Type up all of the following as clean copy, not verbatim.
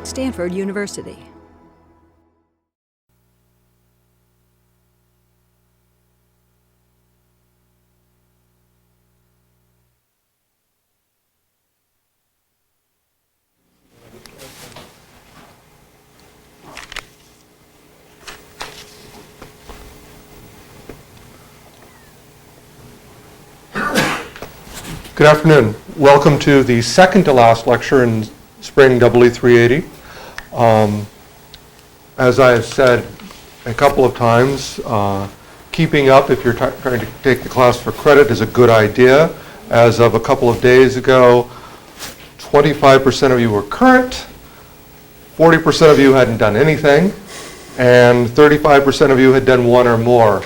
Stanford University. Good afternoon. Welcome to the second to last lecture in Spring EE 380. As I have said a couple of times, keeping up if you're trying to take the class for credit is a good idea. As of a couple of days ago, 25% of you were current, 40% of you hadn't done anything, and 35% of you had done one or more.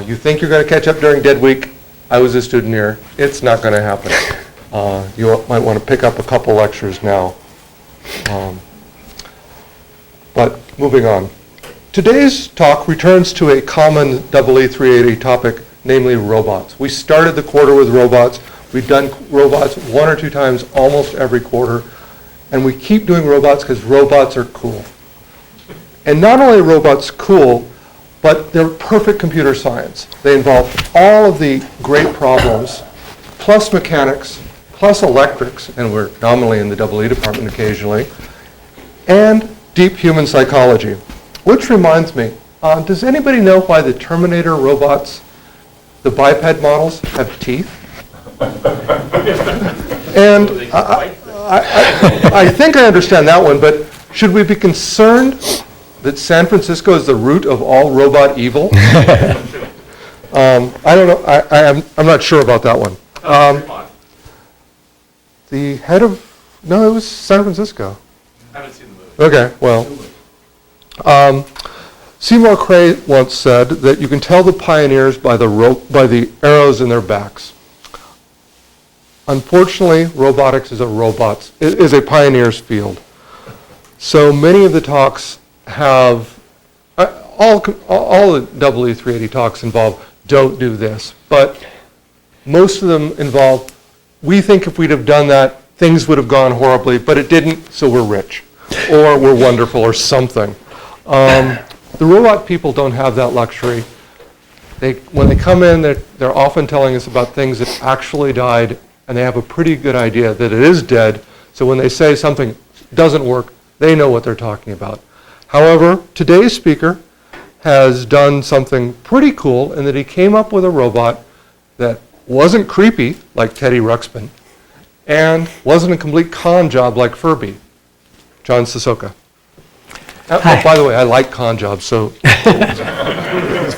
You think you're going to catch up during dead week? I was a student here. It's not going to happen. You might want to pick up a couple lectures now. But moving on. Today's talk returns to a common EE 380 topic, namely robots. We started the quarter with robots. We've done robots one or two times almost every quarter. And we keep doing robots because robots are cool. And not only are robots cool, but they're perfect computer science. They involve all of the great problems, plus mechanics, plus electrics, and we're nominally in the EE department occasionally, and deep human psychology. Which reminds me, does anybody know why the Terminator robots, the biped models, have teeth? And I think I understand that one, but should we be concerned that San Francisco is the root of all robot evil? I don't know. I'm not sure about that one. The head of, no, it was San Francisco. I haven't seen the movie. Okay, well. Seymour Cray once said that you can tell the pioneers by the arrows in their backs. Unfortunately, robotics is a pioneer's field. So many of the talks have, all the EE 380 talks involve don't do this, but most of them involve, we think if we'd have done that, things would have gone horribly, but it didn't, so we're rich, or we're wonderful, or something. The robot people don't have that luxury. When they come in, they're often telling us about things that actually died, and they have a pretty good idea that it is dead, so when they say something doesn't work, they know what they're talking about. However, today's speaker has done something pretty cool in that he came up with a robot that wasn't creepy like Teddy Ruxpin and wasn't a complete con job like Furby. John Sosoka. Oh, by the way, I like con jobs, so the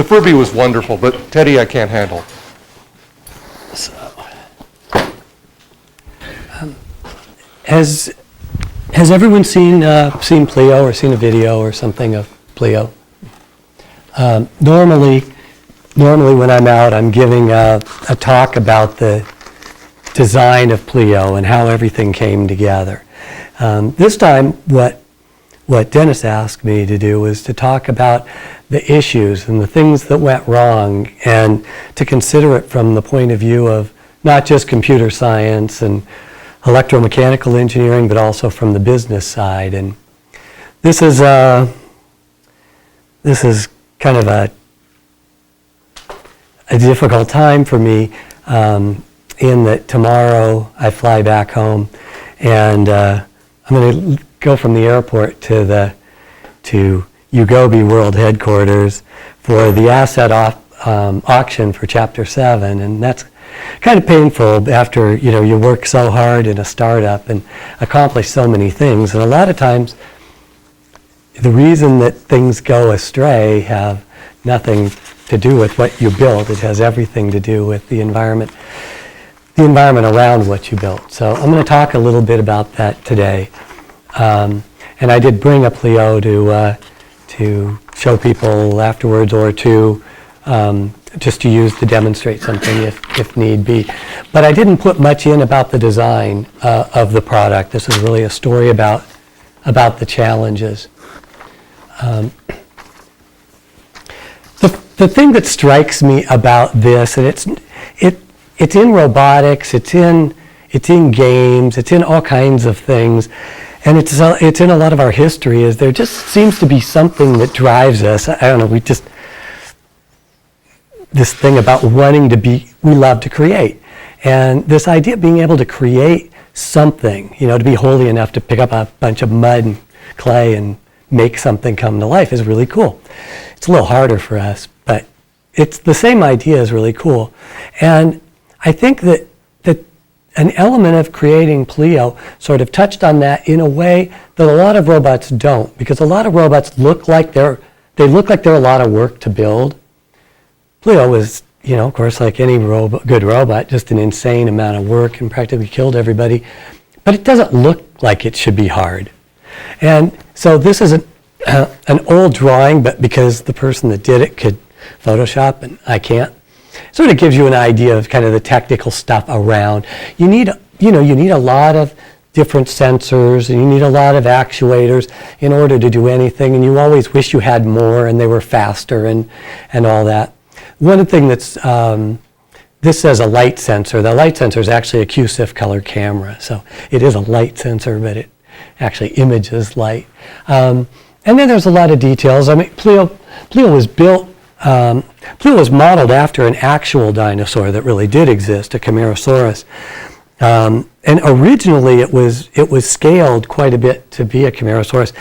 Furby was wonderful, but Teddy I can't handle. Has everyone seen Pleo or seen a video or something of Pleo? Normally when I'm out, I'm giving a talk about the design of Pleo and how everything came together. This time, what Dennis asked me to do was to talk about the issues and the things that went wrong, and to consider it from the point of view of not just computer science and electromechanical engineering, but also from the business side. And this is kind of a difficult time for me, in that tomorrow I fly back home, and I'm going to go from the airport to Ugobi World Headquarters for the asset auction for Chapter 7, and that's kind of painful after you work so hard in a startup and accomplish so many things. And a lot of times the reason that things go astray have nothing to do with what you built. It has everything to do with the environment around what you built. So I'm going to talk a little bit about that today. And I did bring a Pleo to show people afterwards, or to just to use to demonstrate something if need be. But I didn't put much in about the design of the product. This is really a story about the challenges. The thing that strikes me about this, and it's in robotics, it's in games, it's in all kinds of things, and it's in a lot of our history, is there just seems to be something that drives us. I don't know, this thing about we love to create. And this idea of being able to create something, to be holy enough to pick up a bunch of mud and clay and make something come to life is really cool. It's a little harder for us, but it's the same idea is really cool. And I think that an element of creating Pleo sort of touched on that in a way that a lot of robots don't, because a lot of robots look like they're a lot of work to build. Pleo was, of course, like any good robot, just an insane amount of work and practically killed everybody. But it doesn't look like it should be hard. And so this is an old drawing, but because the person that did it could Photoshop and I can't, sort of gives you an idea of kind of the technical stuff around. You need a lot of different sensors, and you need a lot of actuators in order to do anything, and you always wish you had more and they were faster and all that. One thing that's, this says a light sensor. The light sensor is actually a QSIF color camera, so it is a light sensor, but it actually images light. And then there's a lot of details. I mean, Pleo was built, Pleo was modeled after an actual dinosaur that really did exist, a Camarasaurus. And originally it was scaled quite a bit to be a Camarasaurus.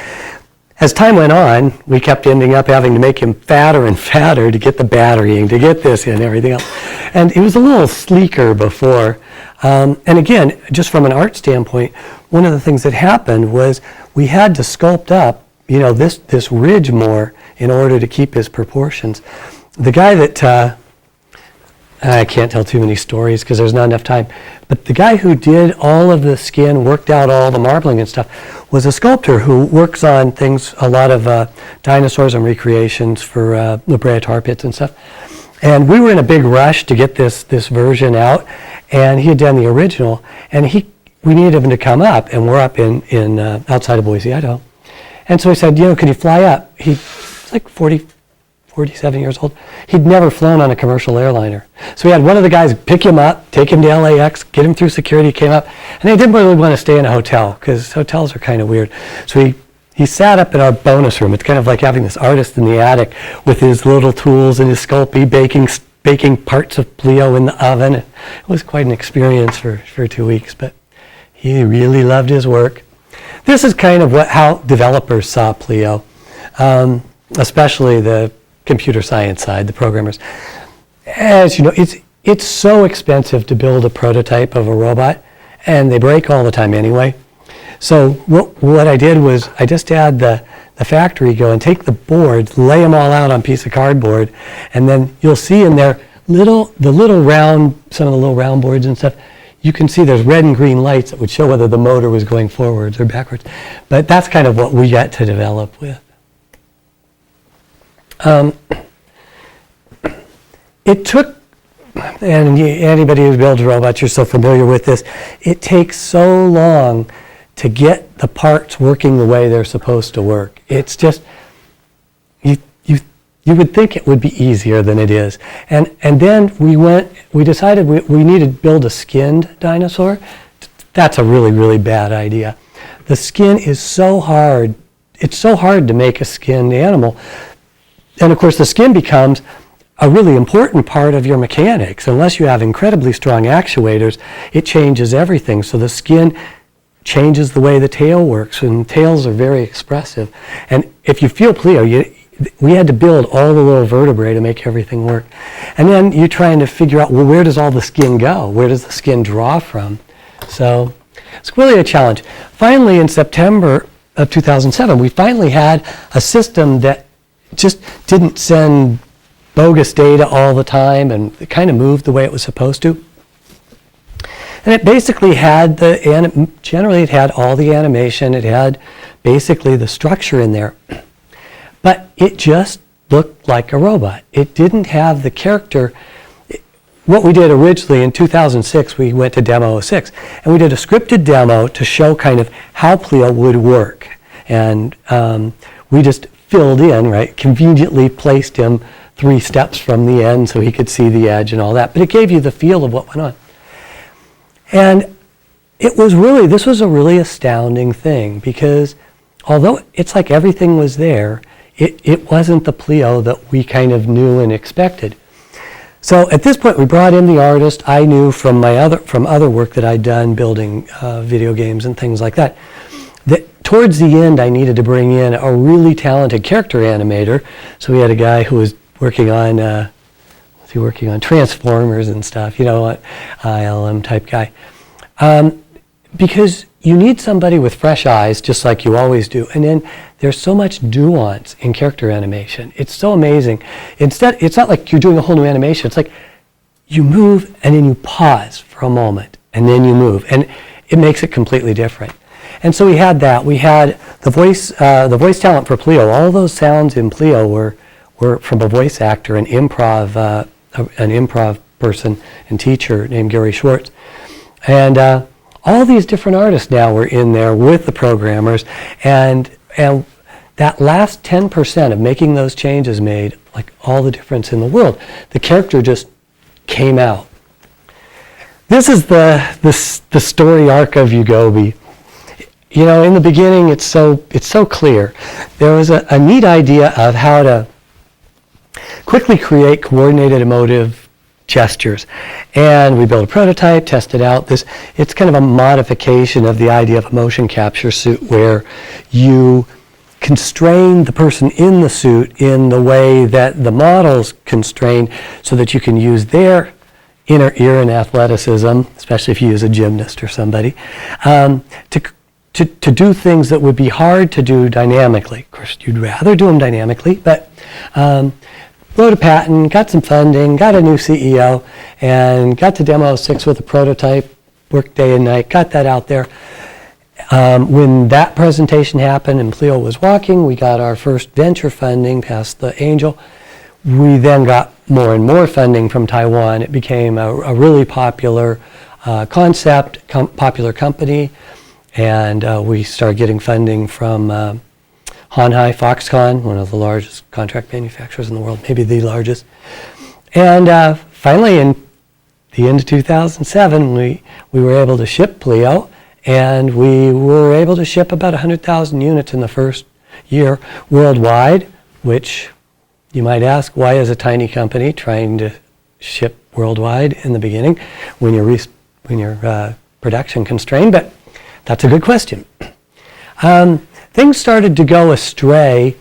As time went on, we kept ending up having to make him fatter and fatter to get the batterying, to get this and everything else. And he was a little sleeker before. And again, just from an art standpoint, one of the things that happened was we had to sculpt up, this ridge more in order to keep his proportions. The guy that, I can't tell too many stories because there's not enough time, but the guy who did all of the skin, worked out all the marbling and stuff, was a sculptor who works on things, a lot of dinosaurs and recreations for La Brea tar pits and stuff. And we were in a big rush to get this version out, and he had done the original, and we needed him to come up, and we're up in outside of Boise, Idaho. And so he said, could you fly up? He's like 47 years old. He'd never flown on a commercial airliner. So we had one of the guys pick him up, take him to LAX, get him through security, came up, and they didn't really want to stay in a hotel because hotels are kind of weird. So he sat up in our bonus room. It's kind of like having this artist in the attic with his little tools and his Sculpey baking parts of Pleo in the oven. It was quite an experience for 2 weeks, but he really loved his work. This is kind of how developers saw Pleo, especially the computer science side, the programmers. As you know, it's so expensive to build a prototype of a robot, and they break all the time anyway. So what I did was I just had the factory go and take the boards, lay them all out on a piece of cardboard, and then you'll see in there some of the little round boards and stuff, you can see there's red and green lights that would show whether the motor was going forwards or backwards. But that's kind of what we got to develop with. It took, and anybody who builds robots, you're so familiar with this, it takes so long to get the parts working the way they're supposed to work. It's just, you would think it would be easier than it is. And then we decided we needed to build a skinned dinosaur. That's a really, really bad idea. The skin is so hard. It's so hard to make a skinned animal. And of course the skin becomes a really important part of your mechanics. Unless you have incredibly strong actuators, it changes everything. So the skin changes the way the tail works, and tails are very expressive. And if you feel Pleo, we had to build all the little vertebrae to make everything work. And then you're trying to figure out, well, where does all the skin go? Where does the skin draw from? So it's really a challenge. Finally, in September of 2007, we finally had a system that just didn't send bogus data all the time, and it kind of moved the way it was supposed to. And it basically had generally it had all the animation, it had basically the structure in there. But it just looked like a robot. It didn't have the character. What we did originally in 2006, we went to Demo 06, and we did a scripted demo to show kind of how Pleo would work. And we just filled in, right, conveniently placed him 3 steps from the end so he could see the edge and all that. But it gave you the feel of what went on. And this was a really astounding thing, because although it's like everything was there, it wasn't the Pleo that we kind of knew and expected. So at this point, we brought in the artist. I knew from other work that I'd done building video games and things like that, that towards the end I needed to bring in a really talented character animator. So we had a guy who was working on Transformers and stuff, ILM type guy. Because you need somebody with fresh eyes, just like you always do. And then there's so much nuance in character animation. It's so amazing. Instead, it's not like you're doing a whole new animation. It's like you move and then you pause for a moment and then you move. And it makes it completely different. And so we had that. We had the voice talent for Pleo. All those sounds in Pleo were from a voice actor, an improv person and teacher named Gary Schwartz. And all these different artists now were in there with the programmers, and that last 10% of making those changes made like all the difference in the world. The character just came out. This is the story arc of Yugobi. In the beginning, it's so clear. There was a neat idea of how to quickly create coordinated emotive gestures. And we built a prototype, tested out this. It's kind of a modification of the idea of a motion capture suit, where you constrain the person in the suit in the way that the model's constrained, so that you can use their inner ear and athleticism, especially if you use a gymnast or somebody, to do things that would be hard to do dynamically. Of course, you'd rather do them dynamically, but wrote a patent, got some funding, got a new CEO, and got to Demo 6 with a prototype, worked day and night, got that out there. When that presentation happened and Pleo was walking, we got our first venture funding past the angel. We then got more and more funding from Taiwan. It became a really popular concept, popular company, and we started getting funding from Hanhai Foxconn, one of the largest contract manufacturers in the world, maybe the largest. And finally, in the end of 2007, we were able to ship Pleo, and we were able to ship about 100,000 units in the first year worldwide, which you might ask, why is a tiny company trying to ship worldwide in the beginning when you're production constrained? But that's a good question. Things started to go astray,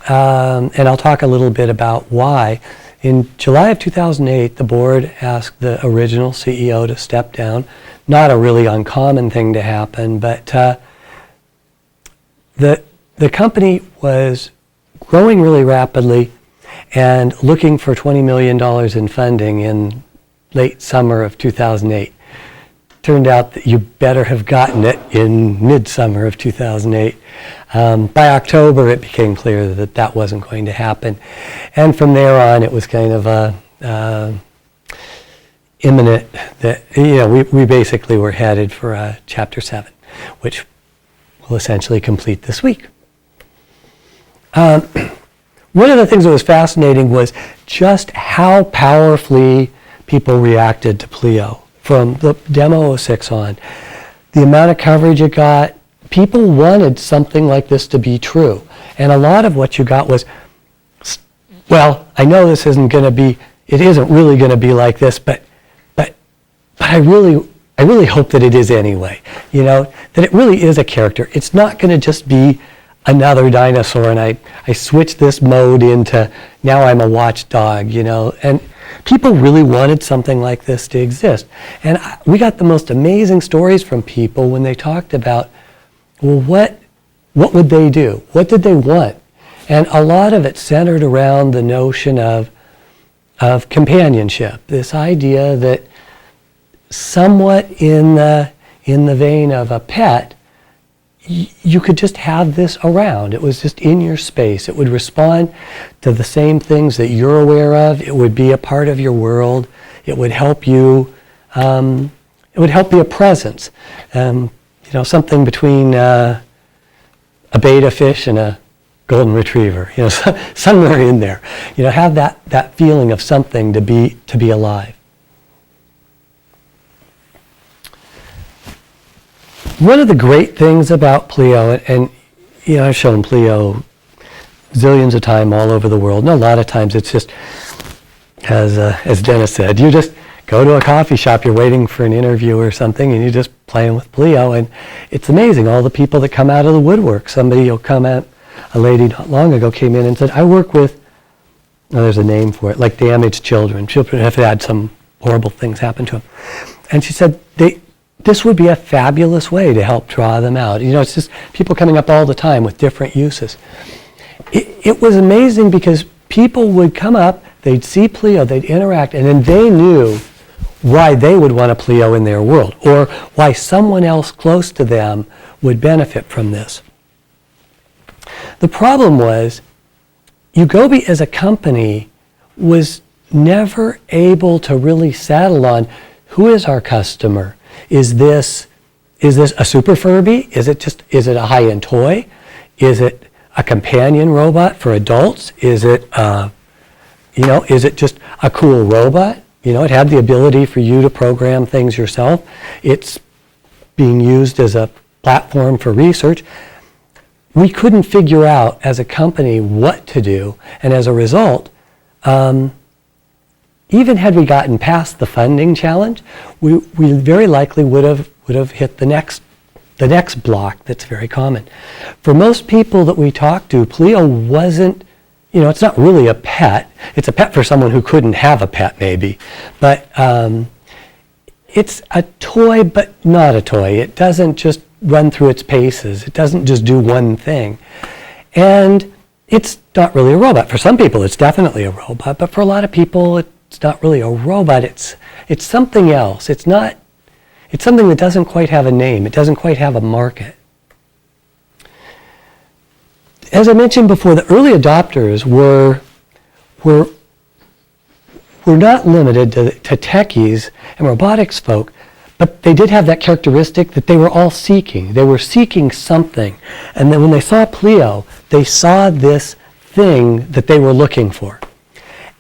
and I'll talk a little bit about why. In July of 2008, the board asked the original CEO to step down. Not a really uncommon thing to happen, but the company was growing really rapidly and looking for $20 million in funding in late summer of 2008. Turned out that you better have gotten it in midsummer of 2008. By October, it became clear that that wasn't going to happen. And from there on, it was kind of imminent that, we basically were headed for Chapter 7, which will essentially complete this week. One of the things that was fascinating was just how powerfully people reacted to Pleo. From the Demo 06 on, the amount of coverage it got, people wanted something like this to be true. And a lot of what you got was, well, I know this isn't really going to be like this, but I really hope that it is anyway. That it really is a character. It's not going to just be another dinosaur, and I switch this mode into, now I'm a watchdog, and people really wanted something like this to exist. And we got the most amazing stories from people when they talked about, well, what would they do? What did they want? And a lot of it centered around the notion of companionship, this idea that somewhat in the vein of a pet, you could just have this around. It was just in your space. It would respond to the same things that you're aware of. It would be a part of your world. It would help you. It would help be a presence. Something between a betta fish and a golden retriever. Somewhere in there. Have that feeling of something to be alive. One of the great things about Pleo, and I've shown Pleo zillions of times all over the world, and a lot of times it's just, as Dennis said, you just go to a coffee shop, you're waiting for an interview or something, and you're just playing with Pleo, and it's amazing, all the people that come out of the woodwork. Somebody will come out, a lady not long ago came in and said, I work with, there's a name for it, like damaged children. Children have had some horrible things happen to them. And she said, this would be a fabulous way to help draw them out. It's just people coming up all the time with different uses. It was amazing because people would come up, they'd see Pleo, they'd interact, and then they knew why they would want a Pleo in their world, or why someone else close to them would benefit from this. The problem was, Ugobi as a company was never able to really settle on who is our customer. Is this a super Furby? Is it a high-end toy? Is it a companion robot for adults? Is it just a cool robot? It had the ability for you to program things yourself. It's being used as a platform for research. We couldn't figure out as a company what to do, and as a result, even had we gotten past the funding challenge, we very likely would have hit the next block that's very common. For most people that we talk to, Pleo wasn't, it's not really a pet. It's a pet for someone who couldn't have a pet maybe, but it's a toy but not a toy. It doesn't just run through its paces. It doesn't just do one thing. And it's not really a robot. For some people it's definitely a robot, but for a lot of people it's not really a robot. It's something else. It's something that doesn't quite have a name. It doesn't quite have a market. As I mentioned before, the early adopters were not limited to techies and robotics folk, but they did have that characteristic that they were all seeking. They were seeking something. And then when they saw Pleo, they saw this thing that they were looking for.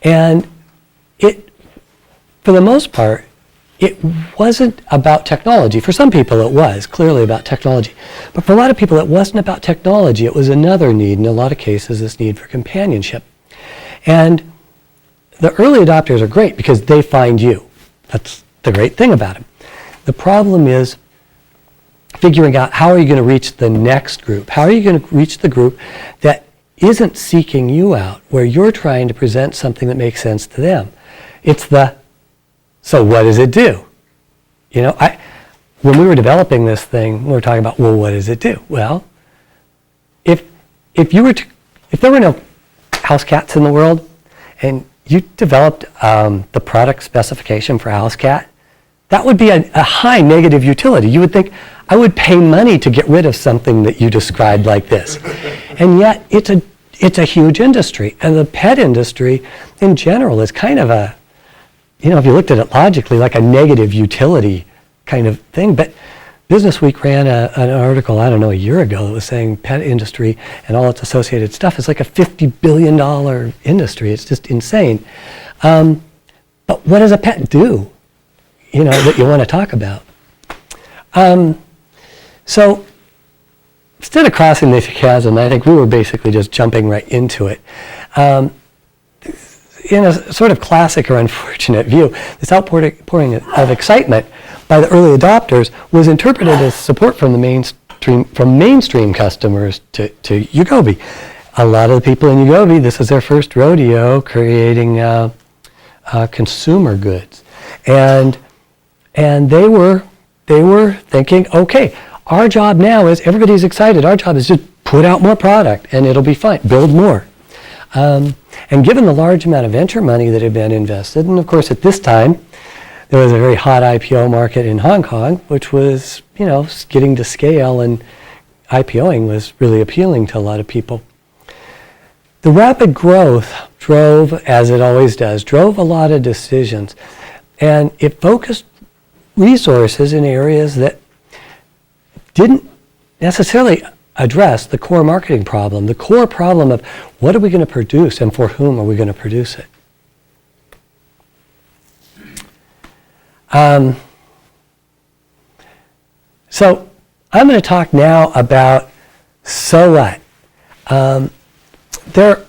And for the most part, it wasn't about technology. For some people it was clearly about technology. But for a lot of people it wasn't about technology. It was another need, in a lot of cases, this need for companionship. And the early adopters are great because they find you. That's the great thing about them. The problem is figuring out how are you going to reach the next group? How are you going to reach the group that isn't seeking you out, where you're trying to present something that makes sense to them? It's so what does it do? When we were developing this thing, we were talking about, well, what does it do? Well, if there were no house cats in the world, and you developed the product specification for house cat, that would be a high negative utility. You would think, I would pay money to get rid of something that you described like this. And yet, it's a huge industry. And the pet industry, in general, is kind of a, if you looked at it logically, like a negative utility kind of thing. But Business Week ran an article, a year ago, that was saying pet industry and all its associated stuff is like a $50 billion industry. It's just insane. But what does a pet do, that you want to talk about? So instead of crossing the chasm, I think we were basically just jumping right into it. In a sort of classic or unfortunate view, this outpouring of excitement by the early adopters was interpreted as support from mainstream customers to Ugobi. A lot of the people in Ugobi, this is their first rodeo creating consumer goods, and they were thinking, okay, our job now is, everybody's excited. Our job is just put out more product and it'll be fine. Build more. And given the large amount of venture money that had been invested, and of course at this time, there was a very hot IPO market in Hong Kong, which was, getting to scale, and IPOing was really appealing to a lot of people. The rapid growth drove, as it always does, drove a lot of decisions. And it focused resources in areas that didn't necessarily address the core marketing problem, the core problem of what are we going to produce and for whom are we going to produce it. So I'm going to talk now about so what. There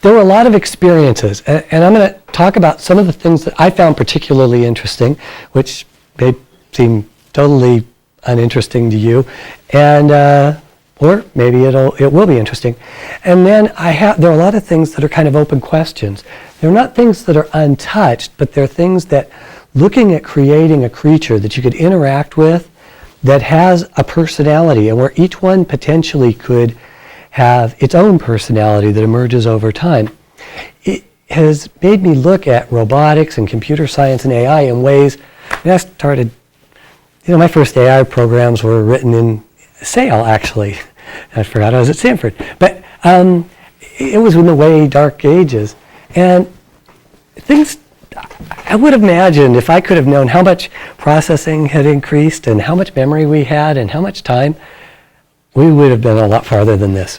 were a lot of experiences, and I'm going to talk about some of the things that I found particularly interesting, which may seem totally uninteresting to you, and or maybe it will be interesting. And then there are a lot of things that are kind of open questions. They're not things that are untouched, but they're things that, looking at creating a creature that you could interact with that has a personality, and where each one potentially could have its own personality that emerges over time. It has made me look at robotics and computer science and AI in ways. I started, my first AI programs were written in Sail, actually. I forgot I was at Stanford. But it was in the way dark ages. And things, I would have imagined, if I could have known how much processing had increased and how much memory we had and how much time, we would have been a lot farther than this.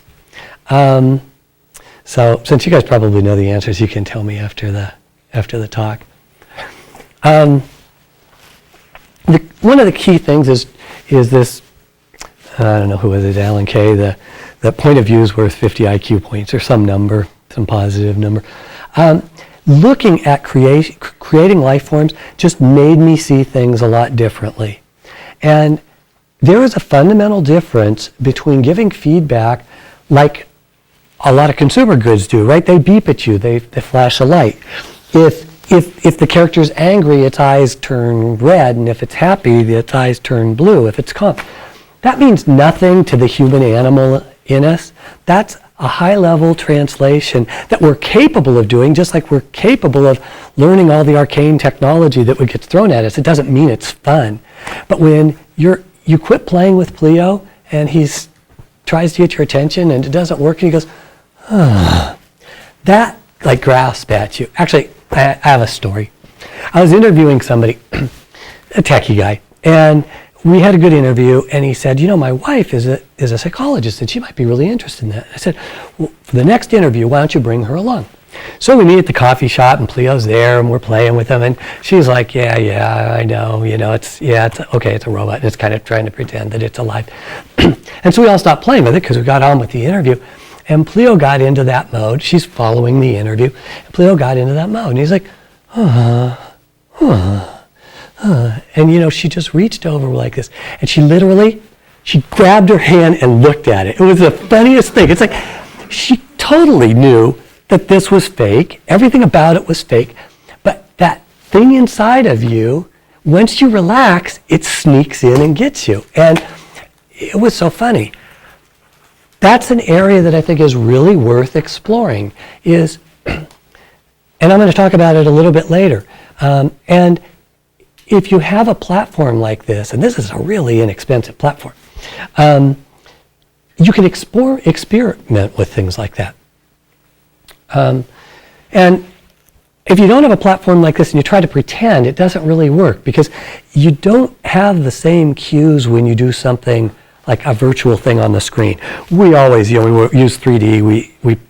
So since you guys probably know the answers, you can tell me after the talk. One of the key things is this, I don't know who was it, Alan Kay, the point of view is worth 50 IQ points or some number, some positive number. Looking at creating life forms just made me see things a lot differently. And there is a fundamental difference between giving feedback like a lot of consumer goods do, right? They beep at you, they flash a light. If the character's angry, its eyes turn red, and if it's happy, its eyes turn blue, if it's calm. That means nothing to the human animal in us. That's a high-level translation that we're capable of doing, just like we're capable of learning all the arcane technology that gets thrown at us. It doesn't mean it's fun. But when you quit playing with Pleo, and he tries to get your attention, and it doesn't work, and he goes, that like grasps at you. Actually, I have a story. I was interviewing somebody, a techie guy, and we had a good interview, and he said, my wife is a psychologist, and she might be really interested in that. I said, well, for the next interview, why don't you bring her along? So we meet at the coffee shop, and Pleo's there, and we're playing with him, and she's like, yeah, I know, it's okay, it's a robot, and it's kind of trying to pretend that it's alive. And so we all stopped playing with it because we got on with the interview, and Pleo got into that mode. She's following the interview, and Pleo got into that mode, and he's like, and she just reached over like this, and she grabbed her hand and looked at it. It was the funniest thing. It's like she totally knew that this was fake. Everything about it was fake. But that thing inside of you, once you relax, it sneaks in and gets you. And it was so funny. That's an area that I think is really worth exploring. And I'm going to talk about it a little bit later. And if you have a platform like this, and this is a really inexpensive platform, you can experiment with things like that. And if you don't have a platform like this and you try to pretend, it doesn't really work because you don't have the same cues when you do something like a virtual thing on the screen. We always, we use 3D, we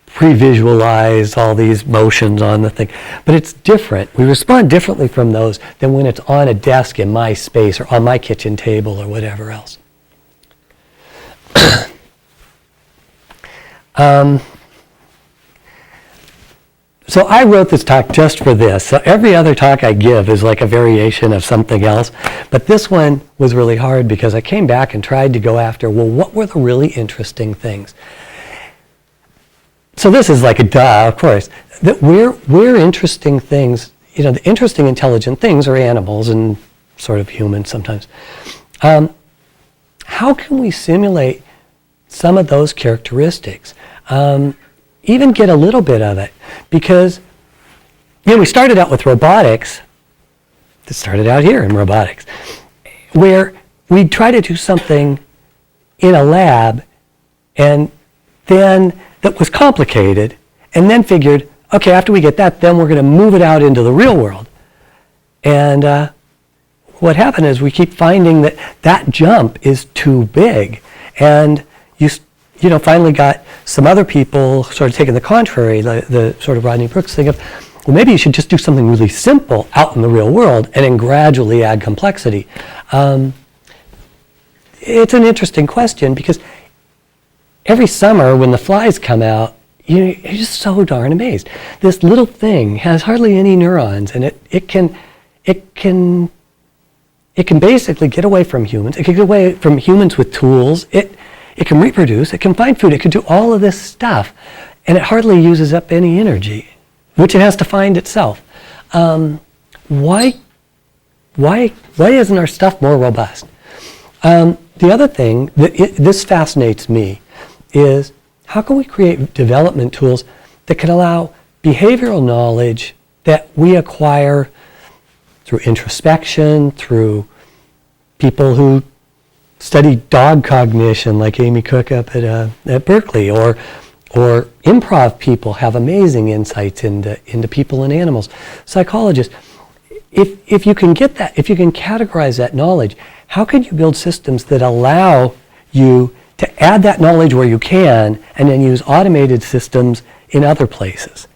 pre-visualize all these motions on the thing. But it's different. We respond differently from those than when it's on a desk in my space or on my kitchen table or whatever else. So I wrote this talk just for this. So every other talk I give is like a variation of something else. But this one was really hard because I came back and tried to go after, well, what were the really interesting things? So this is like a duh, of course, that we're interesting things, the interesting intelligent things are animals and sort of humans sometimes. How can we simulate some of those characteristics? Even get a little bit of it, because we started out with robotics. It started out here in robotics, where we try to do something in a lab, and then that was complicated, and then figured, okay, after we get that, then we're going to move it out into the real world. And what happened is we keep finding that jump is too big, and you finally got some other people sort of taking the contrary, the sort of Rodney Brooks thing of, well, maybe you should just do something really simple out in the real world and then gradually add complexity. it's an interesting question because every summer when the flies come out, you're just so darn amazed. This little thing has hardly any neurons, and it can basically get away from humans. It can get away from humans with tools. It can reproduce. It can find food. It can do all of this stuff, and it hardly uses up any energy, which it has to find itself. Why isn't our stuff more robust? The other thing this fascinates me is how can we create development tools that can allow behavioral knowledge that we acquire through introspection, through people who study dog cognition, like Amy Cook up at Berkeley, or improv people have amazing insights into people and animals. Psychologists, if you can get that, if you can categorize that knowledge, how can you build systems that allow you to add that knowledge where you can, and then use automated systems in other places?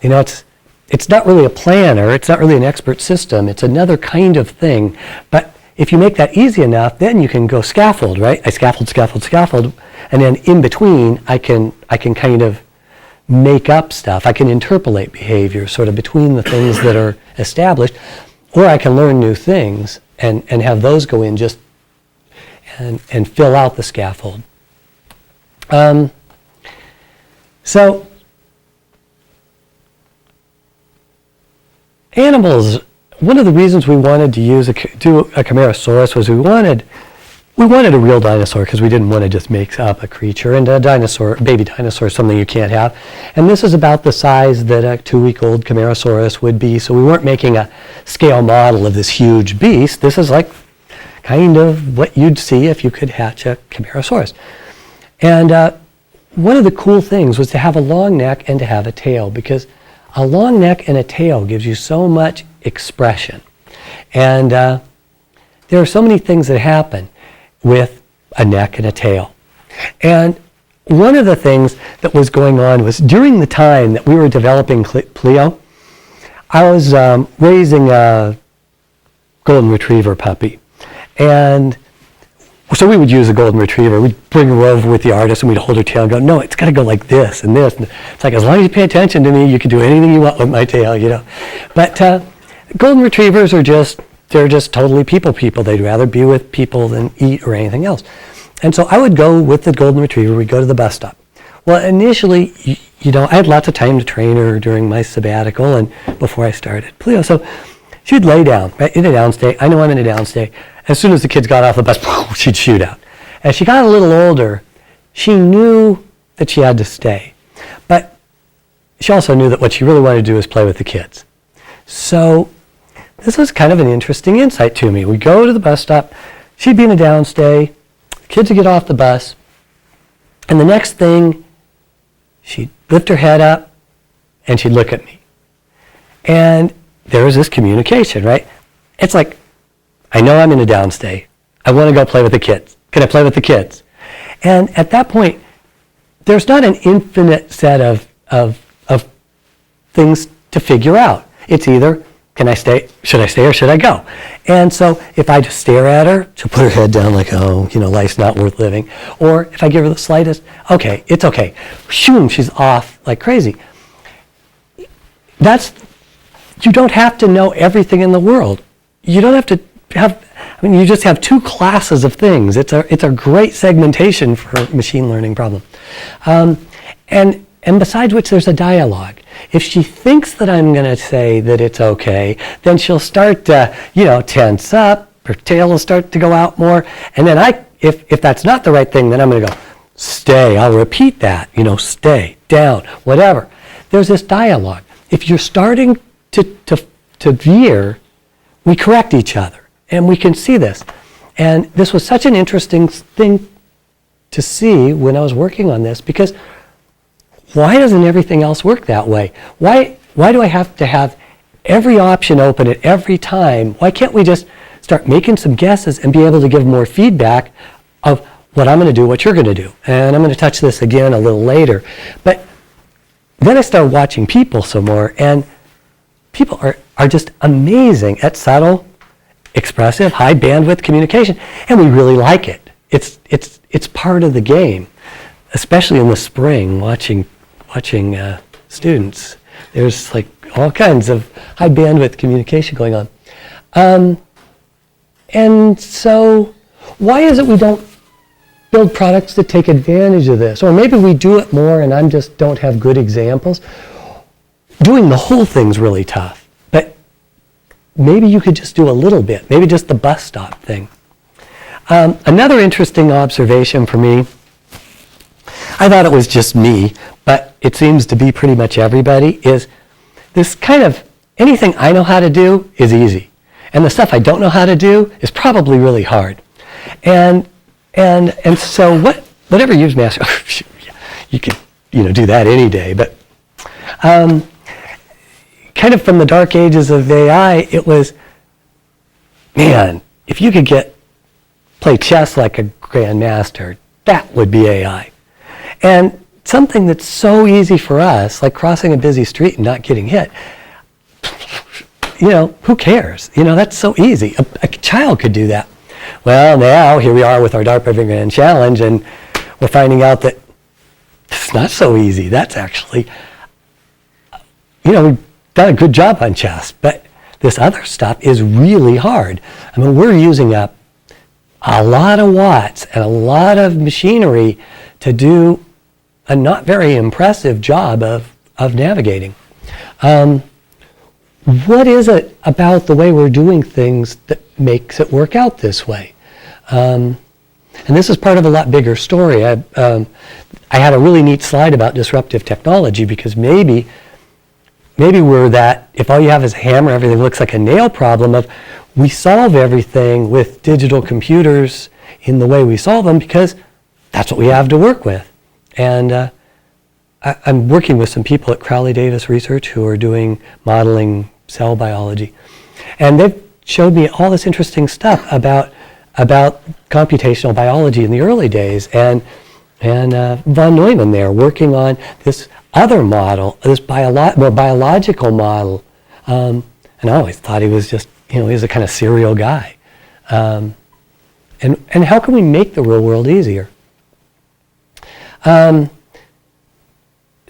You know, it's not really a planner, it's not really an expert system, it's another kind of thing. But if you make that easy enough, then you can go scaffold, right? I scaffold, and then in between, I can kind of make up stuff. I can interpolate behavior sort of between the things that are established, or I can learn new things and have those go in just and fill out the scaffold. So animals, one of the reasons we wanted to do a Chimaerosaurus was we wanted a real dinosaur because we didn't want to just make up a creature, and baby dinosaur is something you can't have. And this is about the size that a 2-week-old Chimaerosaurus would be, so we weren't making a scale model of this huge beast. This is like kind of what you'd see if you could hatch a Chimaerosaurus. And one of the cool things was to have a long neck and to have a tail, because a long neck and a tail gives you so much expression. And there are so many things that happen with a neck and a tail. And one of the things that was going on was during the time that we were developing Pleo, I was raising a golden retriever puppy. And so we would use a golden retriever. We'd bring her over with the artist and we'd hold her tail and go, no, it's got to go like this and this. And it's like, as long as you pay attention to me, you can do anything you want with my tail, you know. But golden retrievers they're just totally people. They'd rather be with people than eat or anything else. And so I would go with the golden retriever. We'd go to the bus stop. Well, initially, you know, I had lots of time to train her during my sabbatical and before I started Pleo. So she'd lay down, right, in a downstay. I know I'm in a downstay. As soon as the kids got off the bus, she'd shoot out. As she got a little older, she knew that she had to stay. But she also knew that what she really wanted to do was play with the kids. So this was kind of an interesting insight to me. We'd go to the bus stop, she'd be in a downstay, the kids would get off the bus, and the next thing, she'd lift her head up and she'd look at me. And there was this communication, right? It's like, I know I'm in a downstay. I want to go play with the kids. Can I play with the kids? And at that point, there's not an infinite set of things to figure out. It's either, can I stay? Should I stay or should I go? And so if I just stare at her, she'll put her head down like, oh, you know, life's not worth living. Or if I give her the slightest, okay, it's okay. Shoom, she's off like crazy. You don't have to know everything in the world. You don't have to you just have two classes of things. It's a great segmentation for a machine learning problem. And besides which, there's a dialogue. If she thinks that I'm going to say that it's okay, then she'll start to, tense up. Her tail will start to go out more. And then if that's not the right thing, then I'm going to go, stay. I'll repeat that. Stay, down, whatever. There's this dialogue. If you're starting to veer, we correct each other. And we can see this. And this was such an interesting thing to see when I was working on this, because why doesn't everything else work that way? Why do I have to have every option open at every time? Why can't we just start making some guesses and be able to give more feedback of what I'm going to do, what you're going to do? And I'm going to touch this again a little later. But then I started watching people some more, and people are just amazing at subtle, expressive, high bandwidth communication, and we really like it. it's part of the game, especially in the spring, watching students. There's like all kinds of high bandwidth communication going on. And so why is it we don't build products that take advantage of this? Or maybe we do it more and I just don't have good examples. Doing the whole thing's really tough, but maybe you could just do a little bit, maybe just the bus stop thing. Another interesting observation for me, I thought it was just me, but it seems to be pretty much everybody, is this kind of, anything I know how to do is easy. And the stuff I don't know how to do is probably really hard. And so whatever you've mastered, you could do that any day, but kind of from the dark ages of AI, it was, man, if you could play chess like a grandmaster, that would be AI. And something that's so easy for us, like crossing a busy street and not getting hit, who cares? That's so easy. A child could do that. Well, now here we are with our DARPA Grand Challenge, and we're finding out that it's not so easy. That's actually, we've done a good job on chess, but this other stuff is really hard. I mean, we're using up a lot of watts and a lot of machinery to do a not very impressive job of navigating. What is it about the way we're doing things that makes it work out this way? And this is part of a lot bigger story. I had a really neat slide about disruptive technology, because maybe we're that, if all you have is a hammer, everything looks like a nail problem of, we solve everything with digital computers in the way we solve them because that's what we have to work with. And I'm working with some people at Crowley Davis Research who are doing modeling cell biology. And they've showed me all this interesting stuff about computational biology in the early days. And von Neumann there working on this other model, this more biological model. And I always thought he was just, he was a kind of serial guy. And how can we make the real world easier?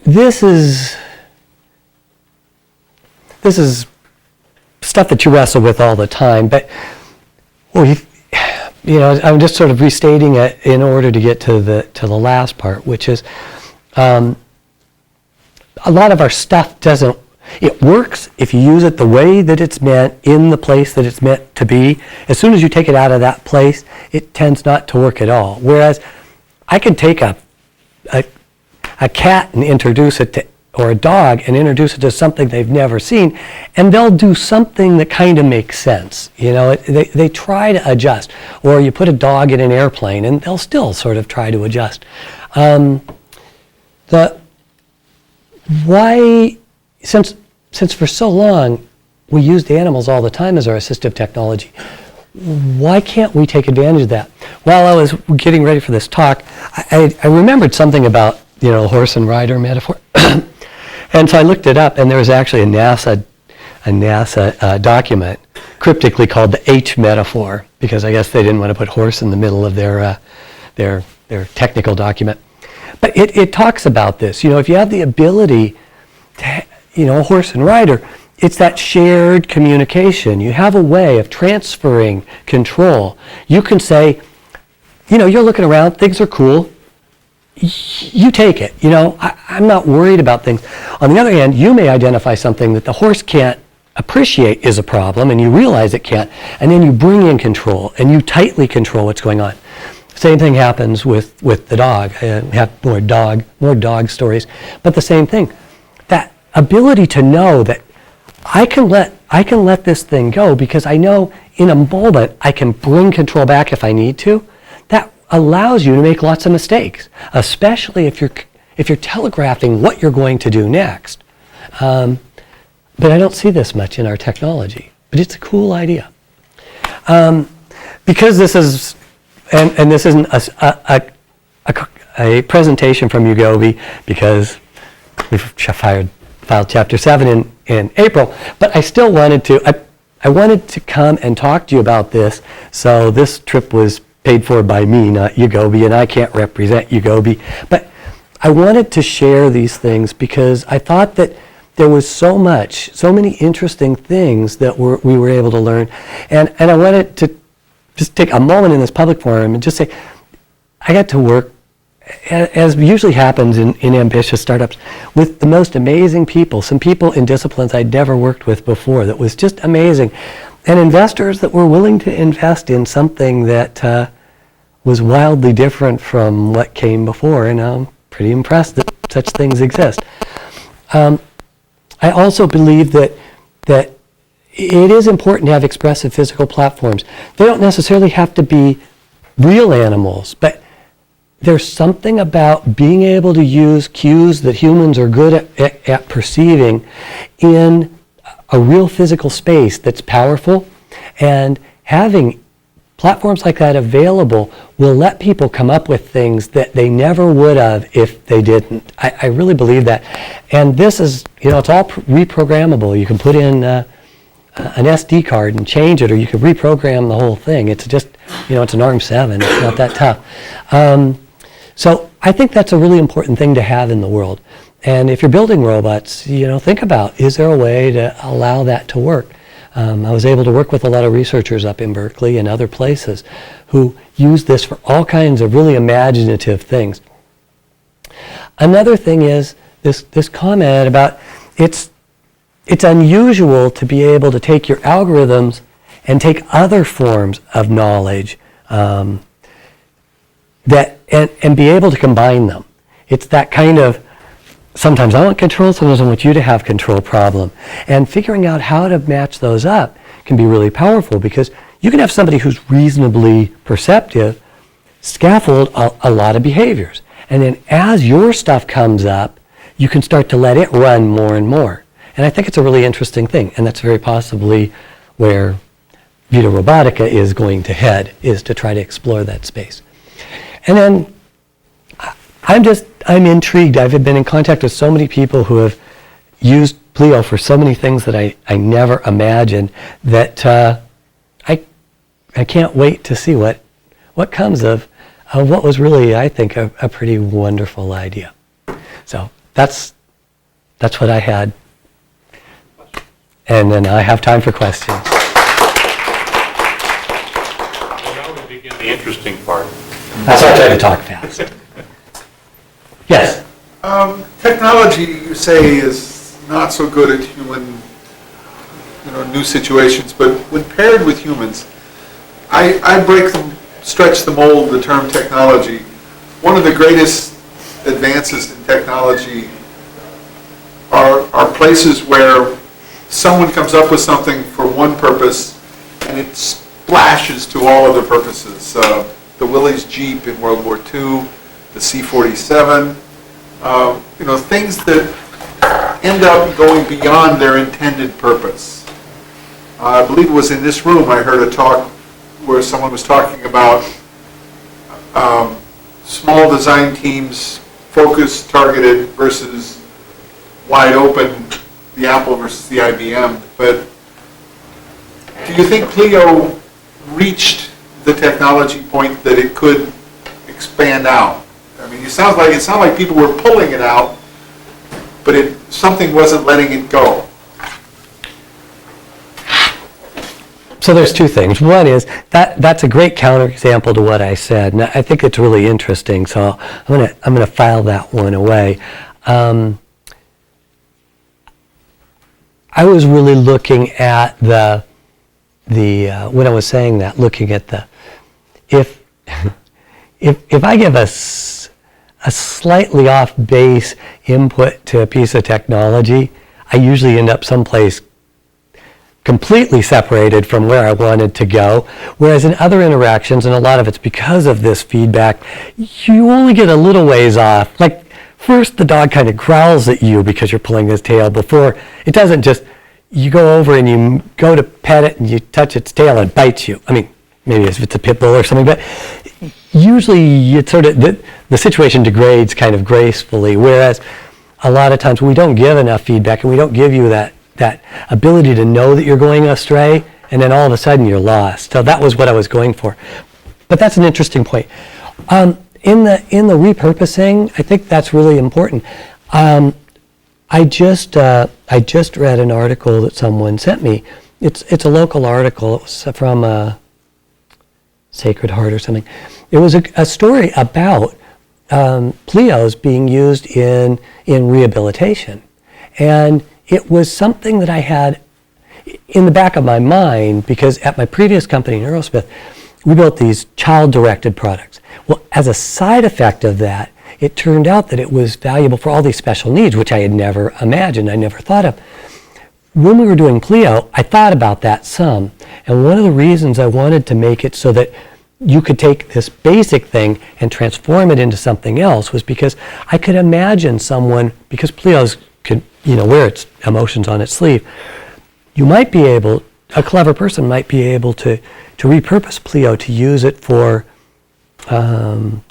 This is stuff that you wrestle with all the time, but I'm just sort of restating it in order to get to the last part, which is a lot of our stuff doesn't. It works if you use it the way that it's meant, in the place that it's meant to be. As soon as you take it out of that place, it tends not to work at all. Whereas I could take a cat and introduce it to, or a dog and introduce it to something they've never seen, and they'll do something that kind of makes sense. They try to adjust. Or you put a dog in an airplane and they'll still sort of try to adjust. Since for so long we used animals all the time as our assistive technology, why can't we take advantage of that? While I was getting ready for this talk, I remembered something about horse and rider metaphor. And so I looked it up, and there was actually a NASA document cryptically called the H metaphor, because I guess they didn't want to put horse in the middle of their technical document. But it talks about this. If you have the ability to, a horse and rider, it's that shared communication. You have a way of transferring control. You can say, you're looking around, things are cool. You take it. I'm not worried about things. On the other hand, you may identify something that the horse can't appreciate is a problem, and you realize it can't, and then you bring in control, and you tightly control what's going on. Same thing happens with the dog. I have more dog stories, but the same thing. That ability to know that I can let this thing go because I know in a moment I can bring control back if I need to. That allows you to make lots of mistakes, especially if you're telegraphing what you're going to do next. But I don't see this much in our technology. But it's a cool idea. Because this is, and this isn't a presentation from Ugobi, because we've filed Chapter 7 in April, but I still wanted to, I wanted to come and talk to you about this, so this trip was paid for by me, not Ugobi, and I can't represent Ugobi. But I wanted to share these things because I thought that there was so many interesting things that we were able to learn. And I wanted to just take a moment in this public forum and just say, I got to work, as usually happens in ambitious startups, with the most amazing people, some people in disciplines I'd never worked with before that was just amazing, and investors that were willing to invest in something that was wildly different from what came before, and I'm pretty impressed that such things exist. I also believe that it is important to have expressive physical platforms. They don't necessarily have to be real animals, but there's something about being able to use cues that humans are good at perceiving in a real physical space that's powerful, and having platforms like that available will let people come up with things that they never would have if they didn't. I really believe that. And this is, it's all reprogrammable. You can put in an SD card and change it, or you can reprogram the whole thing. It's just, it's an ARM7. It's not that tough. So I think that's a really important thing to have in the world. And if you're building robots, think about, is there a way to allow that to work? I was able to work with a lot of researchers up in Berkeley and other places who use this for all kinds of really imaginative things. Another thing is this comment about it's unusual to be able to take your algorithms and take other forms of knowledge and be able to combine them. It's that kind of, sometimes I want control, sometimes I want you to have control problem. And figuring out how to match those up can be really powerful, because you can have somebody who's reasonably perceptive scaffold a lot of behaviors. And then as your stuff comes up, you can start to let it run more and more. And I think it's a really interesting thing. And that's very possibly where Vita Robotica is going to head, is to try to explore that space. And then I'm intrigued. I've been in contact with so many people who have used Pleo for so many things that I never imagined, that I can't wait to see what comes of what was really, I think, a pretty wonderful idea. So that's what I had. And then I have time for questions. Now we begin the interesting part. That's why I try to talk fast. Yes? Technology, you say, is not so good at human, new situations, but when paired with humans, I stretch the mold, the term technology. One of the greatest advances in technology are places where someone comes up with something for one purpose and it splashes to all other purposes. The Willys Jeep in World War II, the C-47, things that end up going beyond their intended purpose. I believe it was in this room I heard a talk where someone was talking about small design teams, focused, targeted versus wide open, the Apple versus the IBM. But do you think Pleo reached the technology point that it could expand out? I mean, it sounds like people were pulling it out, but something wasn't letting it go. So there's two things. One is that's a great counterexample to what I said, and I think it's really interesting. So I'm gonna file that one away. I was really looking at the when I was saying that, looking at if I give a slightly off base input to a piece of technology, I usually end up someplace completely separated from where I wanted to go. Whereas in other interactions, and a lot of it's because of this feedback, you only get a little ways off. Like first the dog kind of growls at you because you're pulling his tail before, it doesn't just, you go over and you go to pet it and you touch its tail and it bites you. I mean, maybe if it's a pit bull or something, but usually it's sort of, the situation degrades kind of gracefully, whereas a lot of times we don't give enough feedback and we don't give you that ability to know that you're going astray, and then all of a sudden you're lost. So that was what I was going for. But that's an interesting point. In the repurposing, I think that's really important. I just read an article that someone sent me. It's a local article. It was from Sacred Heart or something. It was a story about Pleos being used in rehabilitation, and it was something that I had in the back of my mind because at my previous company, Neurosmith, we built these child-directed products. Well, as a side effect of that, it turned out that it was valuable for all these special needs, which I had never imagined, I never thought of. When we were doing Pleo, I thought about that some. And one of the reasons I wanted to make it so that you could take this basic thing and transform it into something else was because I could imagine someone, because Pleo's could, wear its emotions on its sleeve, you might be able, a clever person might be able to repurpose Pleo to use it for an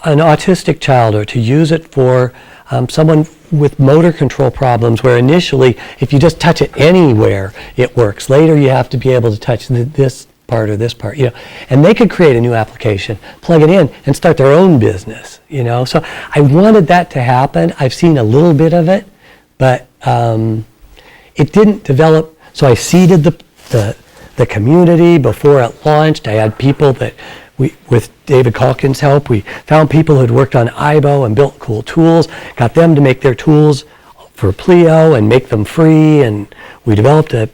autistic child, or to use it for someone with motor control problems, where initially, if you just touch it anywhere, it works. Later, you have to be able to touch this part or this part, and they could create a new application, plug it in, and start their own business, So I wanted that to happen. I've seen a little bit of it, but it didn't develop. So I seeded the community before it launched. I had people that with David Calkins' help, we found people who'd worked on IBO and built cool tools, got them to make their tools for Pleo and make them free, and we developed a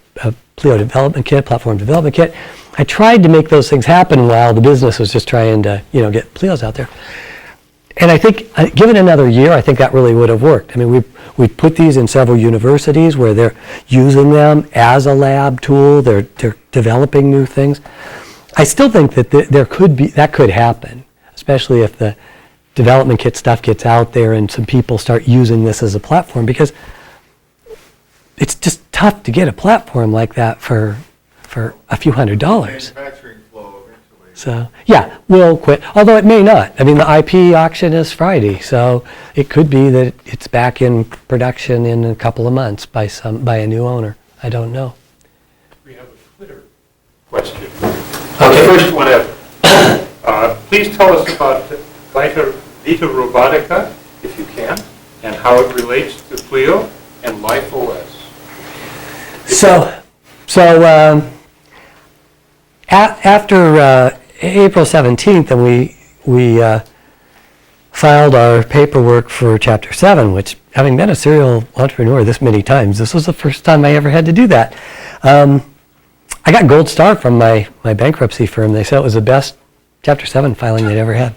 Pleo development kit, platform development kit. I tried to make those things happen while the business was just trying to, get Pleos out there. And I think, given another year, I think that really would have worked. I mean, we've put these in several universities where they're using them as a lab tool. They're developing new things. I still think that that could happen, especially if the development kit stuff gets out there and some people start using this as a platform, because it's just tough to get a platform like that for a few $100. Manufacturing flow eventually. So, yeah, we'll quit, although it may not. I mean, the IP auction is Friday, so it could be that it's back in production in a couple of months by a new owner. I don't know. We have a Twitter question. Okay. The first one ever. Please tell us about Vita Robotica, if you can, and how it relates to Pleo and Life OS. After April 17th, and we filed our paperwork for Chapter 7, which, having been a serial entrepreneur this many times, this was the first time I ever had to do that. I got gold star from my bankruptcy firm. They said it was the best Chapter 7 filing they'd ever had.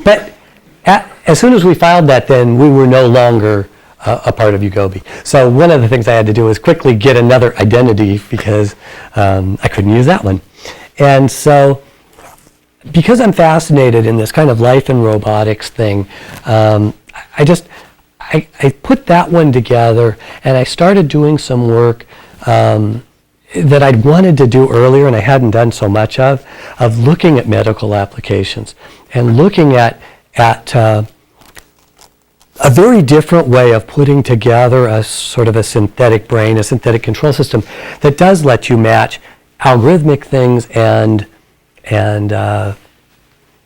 But as soon as we filed that, then we were no longer a part of Ugobi. So one of the things I had to do was quickly get another identity because I couldn't use that one. And so, because I'm fascinated in this kind of life and robotics thing, I put that one together, and I started doing some work that I'd wanted to do earlier and I hadn't done so much of looking at medical applications and looking at a very different way of putting together a sort of a synthetic brain, a synthetic control system that does let you match algorithmic things and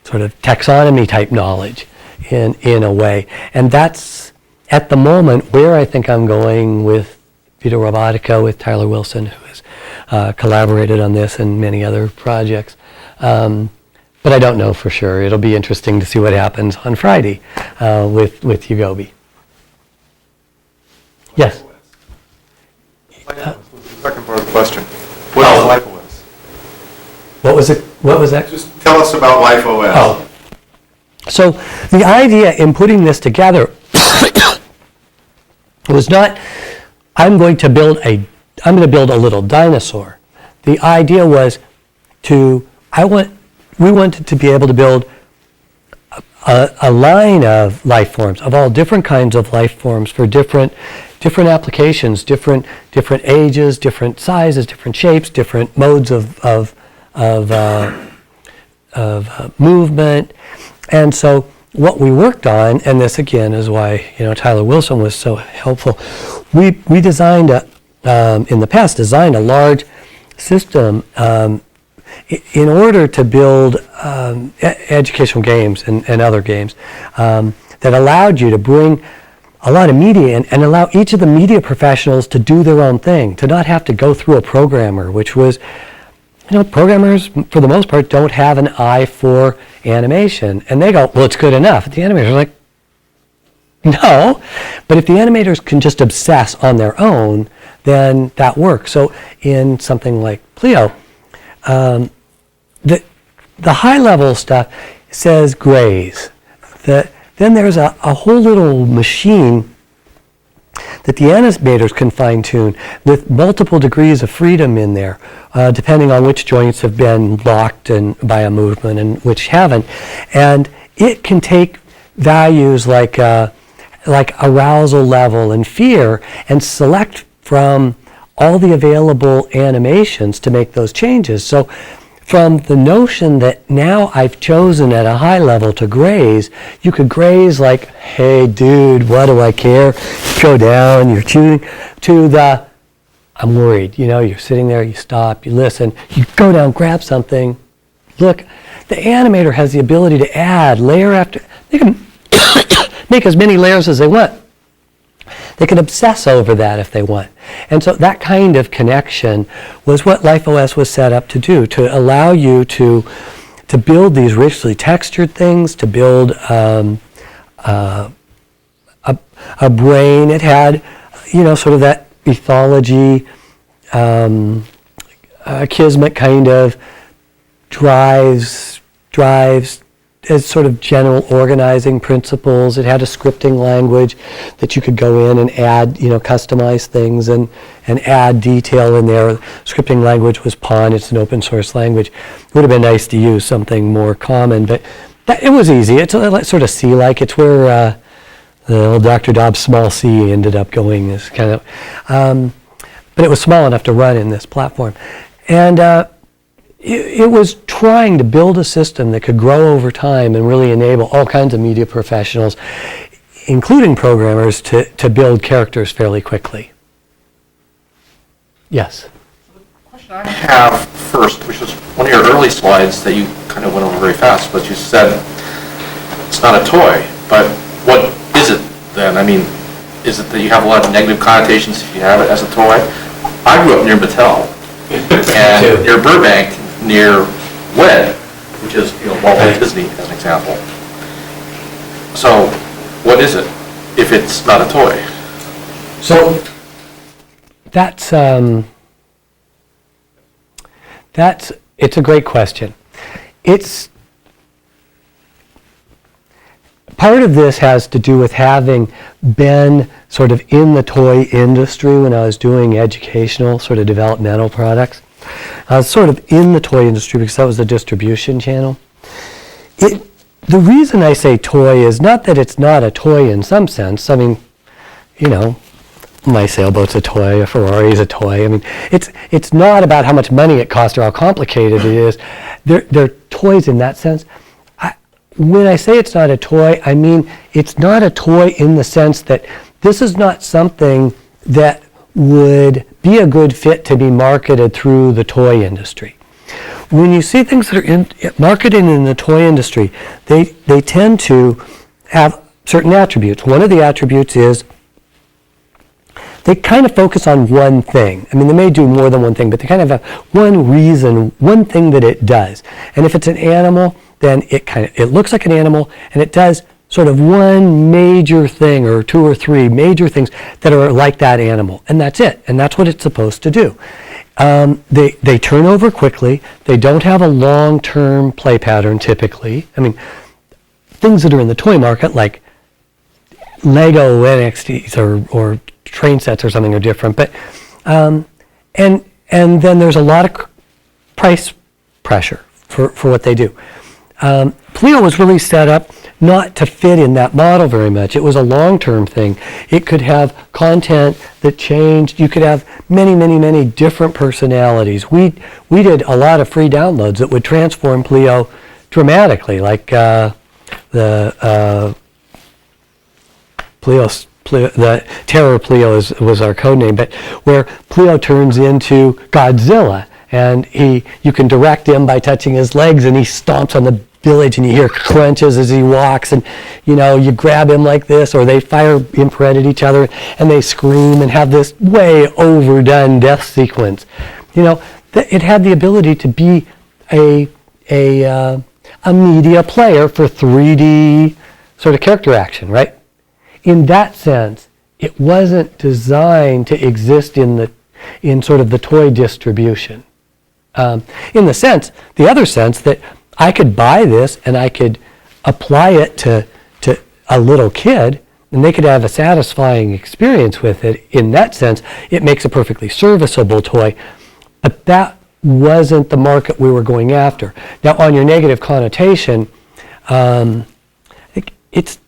sort of taxonomy type knowledge in a way. And that's at the moment where I think I'm going with Vita Robotica, with Tyler Wilson, who has collaborated on this and many other projects. But I don't know for sure. It'll be interesting to see what happens on Friday with Ugobi. Yes? Second part of the question. What is Life OS? What was it? What was that? Just tell us about Life OS. Oh. So the idea in putting this together was not, I'm going to build a little dinosaur. The idea was we wanted to be able to build a line of life forms, of all different kinds of life forms for different applications, different ages, different sizes, different shapes, different modes of movement. And so what we worked on, and this again is why Tyler Wilson was so helpful, we designed in the past designed a large system in order to build educational games and other games that allowed you to bring a lot of media in and allow each of the media professionals to do their own thing, to not have to go through a programmer, which was, programmers, for the most part, don't have an eye for animation. And they go, well, it's good enough. The animators are like, no. But if the animators can just obsess on their own, then that works. So in something like Pleo, the high-level stuff says graze. Then there's a whole little machine that the animators can fine-tune with multiple degrees of freedom in there, depending on which joints have been locked by a movement and which haven't. And it can take values like arousal level and fear and select from all the available animations to make those changes. So from the notion that now I've chosen at a high level to graze, you could graze like, hey dude, what do I care? Go down, you're choosing, to the, I'm worried, you're sitting there, you stop, you listen, you go down, grab something, look. The animator has the ability to add layer after, they can make as many layers as they want. They can obsess over that if they want. And so that kind of connection was what LifeOS was set up to do, to allow you to build these richly textured things, to build a brain. It had, sort of that ethology, kismet kind of drives as sort of general organizing principles. It had a scripting language that you could go in and add, customize things and add detail in there. Scripting language was Pon. It's an open source language. It would have been nice to use something more common, but it was easy. It's sort of C-like. It's where the old Dr. Dobbs small c ended up going. Is kind of, but it was small enough to run in this platform. And it was trying to build a system that could grow over time and really enable all kinds of media professionals, including programmers, to build characters fairly quickly. Yes? The question I have first, which was one of your early slides that you kind of went over very fast, but you said it's not a toy, but what is it then? I mean, is it that you have a lot of negative connotations if you have it as a toy? I grew up near Mattel, and near Burbank, near WED, which is Walt Disney as an example. So what is it if it's not a toy? So it's a great question. Part of this has to do with having been sort of in the toy industry when I was doing educational sort of developmental products. I was sort of in the toy industry because that was the distribution channel. The reason I say toy is not that it's not a toy in some sense. I mean, my sailboat's a toy, a Ferrari's a toy. I mean, it's not about how much money it costs or how complicated it is. They're toys in that sense. When I say it's not a toy, I mean it's not a toy in the sense that this is not something that would be a good fit to be marketed through the toy industry. When you see things that are marketed in the toy industry, they tend to have certain attributes. One of the attributes is they kind of focus on one thing. I mean, they may do more than one thing, but they kind of have one reason, one thing that it does. And if it's an animal, then it looks like an animal, and it does sort of one major thing or two or three major things that are like that animal, and that's it, and that's what it's supposed to do. They turn over quickly. They don't have a long-term play pattern typically. I mean, things that are in the toy market like Lego NXTs or train sets or something are different, but and then there's a lot of price pressure for what they do. Pleo was really set up not to fit in that model very much. It was a long-term thing. It could have content that changed. You could have many, many, many different personalities. We did a lot of free downloads that would transform Pleo dramatically, like the Terror Pleo was our code name, but where Pleo turns into Godzilla And you can direct him by touching his legs, and he stomps on the village, and you hear crunches as he walks, and you grab him like this, or they fire infrared at each other, and they scream and have this way overdone death sequence. It had the ability to be a media player for 3D sort of character action, right? In that sense, it wasn't designed to exist in sort of the toy distribution. In the other sense that I could buy this and I could apply it to a little kid, and they could have a satisfying experience with it. In that sense, it makes a perfectly serviceable toy, but that wasn't the market we were going after. Now, on your negative connotation, it's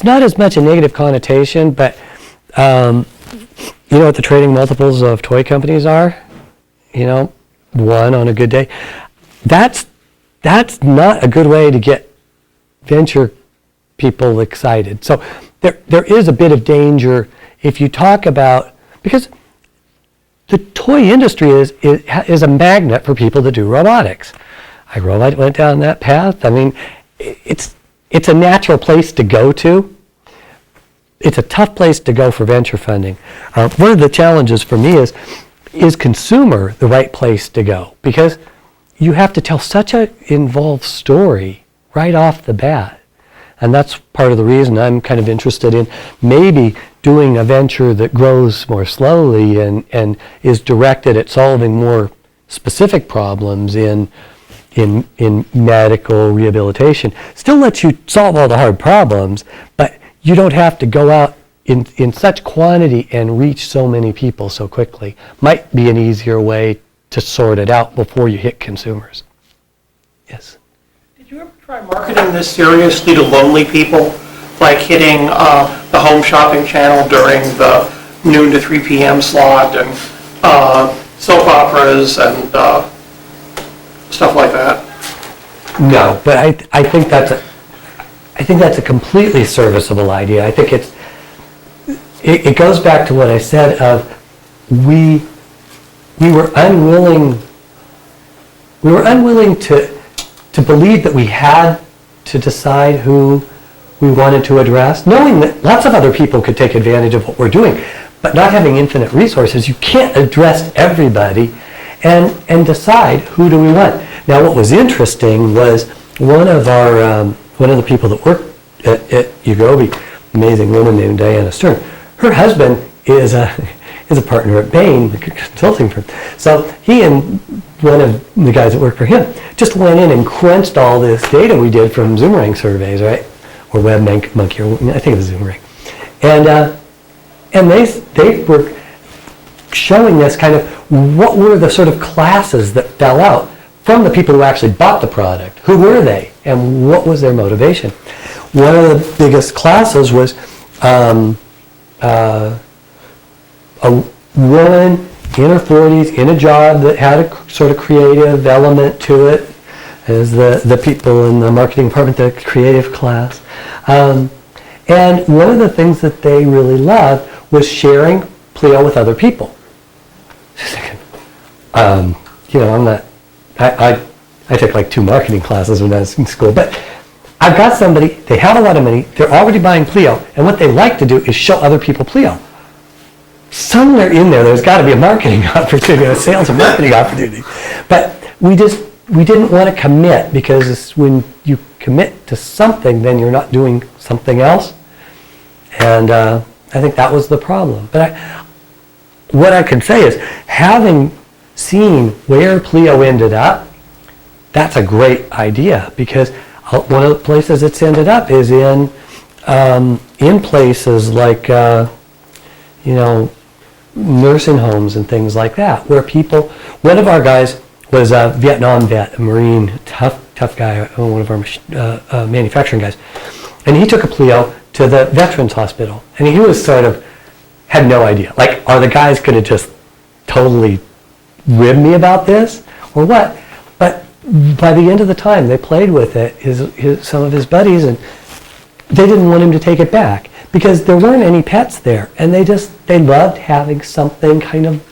not as much a negative connotation, but you know what the trading multiples of toy companies are? 1 on a good day. That's not a good way to get venture people excited. So there is a bit of danger if you talk about, because the toy industry is a magnet for people to do robotics. iRobot went down that path. I mean, it's a natural place to go to. It's a tough place to go for venture funding. One of the challenges for me is consumer the right place to go? Because you have to tell such an involved story right off the bat. And that's part of the reason I'm kind of interested in maybe doing a venture that grows more slowly and is directed at solving more specific problems in medical rehabilitation. Still lets you solve all the hard problems, but you don't have to go out in such quantity and reach so many people so quickly. Might be an easier way to sort it out before you hit consumers. Yes? Did you ever try marketing this seriously to lonely people, like hitting the home shopping channel during the noon to 3 p.m. slot and soap operas and stuff like that? No, but I think that's a completely serviceable idea. I think it goes back to what I said of we were unwilling to believe that we had to decide who we wanted to address, knowing that lots of other people could take advantage of what we're doing, but not having infinite resources, you can't address everybody and decide who do we want. Now, what was interesting was one of the people that worked at Ugobi, amazing woman named Diana Stern. Her husband is a partner at Bain, the consulting firm. So he and one of the guys that worked for him just went in and crunched all this data we did from Zoomerang surveys, right? Or WebMonkey, or I think it was Zoomerang. And they were showing us kind of what were the sort of classes that fell out from the people who actually bought the product. Who were they? And what was their motivation? One of the biggest classes was a woman in her 40s in a job that had a sort of creative element to it, as the people in the marketing department, the creative class. And one of the things that they really loved was sharing Pleo with other people. I took like 2 marketing classes when I was in school, but I've got somebody, they have a lot of money, they're already buying Pleo, and what they like to do is show other people Pleo. Somewhere in there's got to be a marketing opportunity, a sales and marketing opportunity. But we didn't want to commit, because when you commit to something, then you're not doing something else. And I think that was the problem. But what I can say is, having seen where Pleo ended up, that's a great idea, because one of the places it's ended up is in places like nursing homes and things like that, where people. One of our guys was a Vietnam vet, a Marine, tough guy, one of our manufacturing guys, and he took a Pleo to the Veterans Hospital, and he was had no idea. Like, are the guys going to just totally rib me about this or what? But by the end of the time, they played with it, some of his buddies, and they didn't want him to take it back because there weren't any pets there, and they loved having something kind of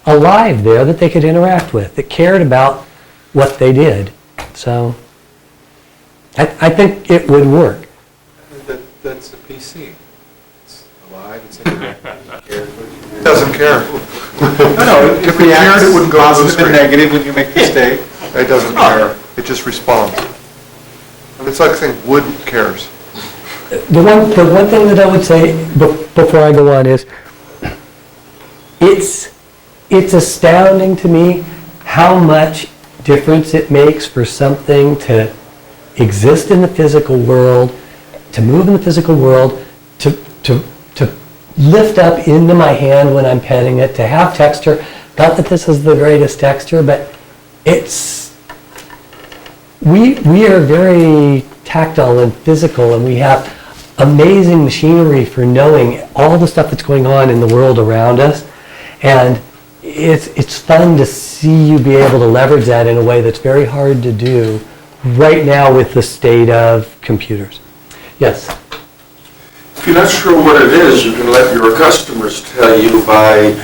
alive there that they could interact with, that cared about what they did. So I think it would work. That's a PC. It's alive, it's interactive. It doesn't care. No, if it cared, it wouldn't go positive and negative when you make the mistake. It doesn't care. It just responds. It's like saying wood cares. The one thing that I would say before I go on is, it's astounding to me how much difference it makes for something to exist in the physical world, to move in the physical world, to lift up into my hand when I'm petting it, to have texture. Not that this is the greatest texture, but we are very tactile and physical, and we have amazing machinery for knowing all the stuff that's going on in the world around us. And it's fun to see you be able to leverage that in a way that's very hard to do right now with the state of computers. Yes? If you're not sure what it is, you can let your customers tell you by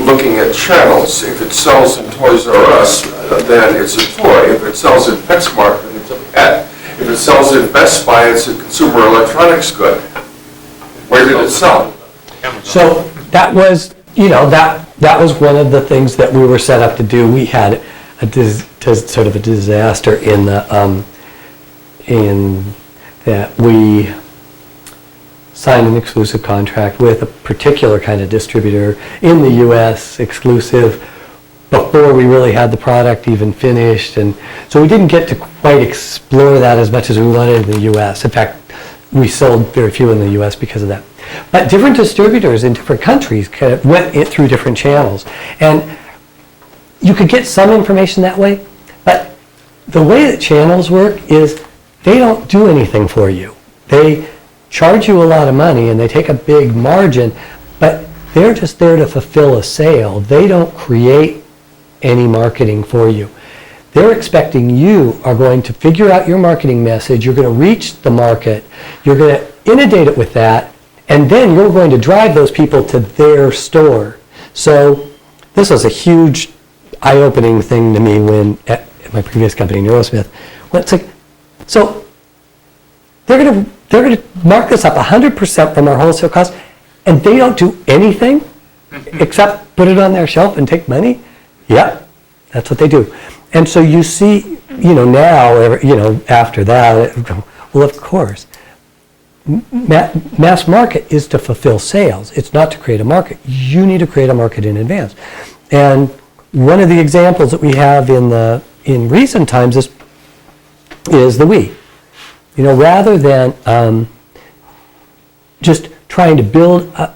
looking at channels. If it sells in Toys R Us, then it's a toy. If it sells in PetSmart, then it's a pet. If it sells in Best Buy, it's a consumer electronics good. Where did it sell? So that was, that was one of the things that we were set up to do. We had sort of a disaster in that we signed an exclusive contract with a particular kind of distributor in the U.S., exclusive, before we really had the product even finished. And so we didn't get to quite explore that as much as we wanted in the U.S. In fact, we sold very few in the U.S. because of that. But different distributors in different countries kind of went it through different channels. And you could get some information that way, but the way that channels work is they don't do anything for you. They charge you a lot of money and they take a big margin, but they're just there to fulfill a sale. They don't create any marketing for you. They're expecting you are going to figure out your marketing message, you're going to reach the market, you're going to inundate it with that, and then you're going to drive those people to their store. So this was a huge eye-opening thing to me when at my previous company, Neurosmith. When it's like, so they're going to mark this up 100% from our wholesale cost, and they don't do anything except put it on their shelf and take money? Yep, that's what they do. And so you see, now, after that, well, of course, mass market is to fulfill sales. It's not to create a market. You need to create a market in advance. And one of the examples that we have in recent times is the Wii. Rather than just trying to build a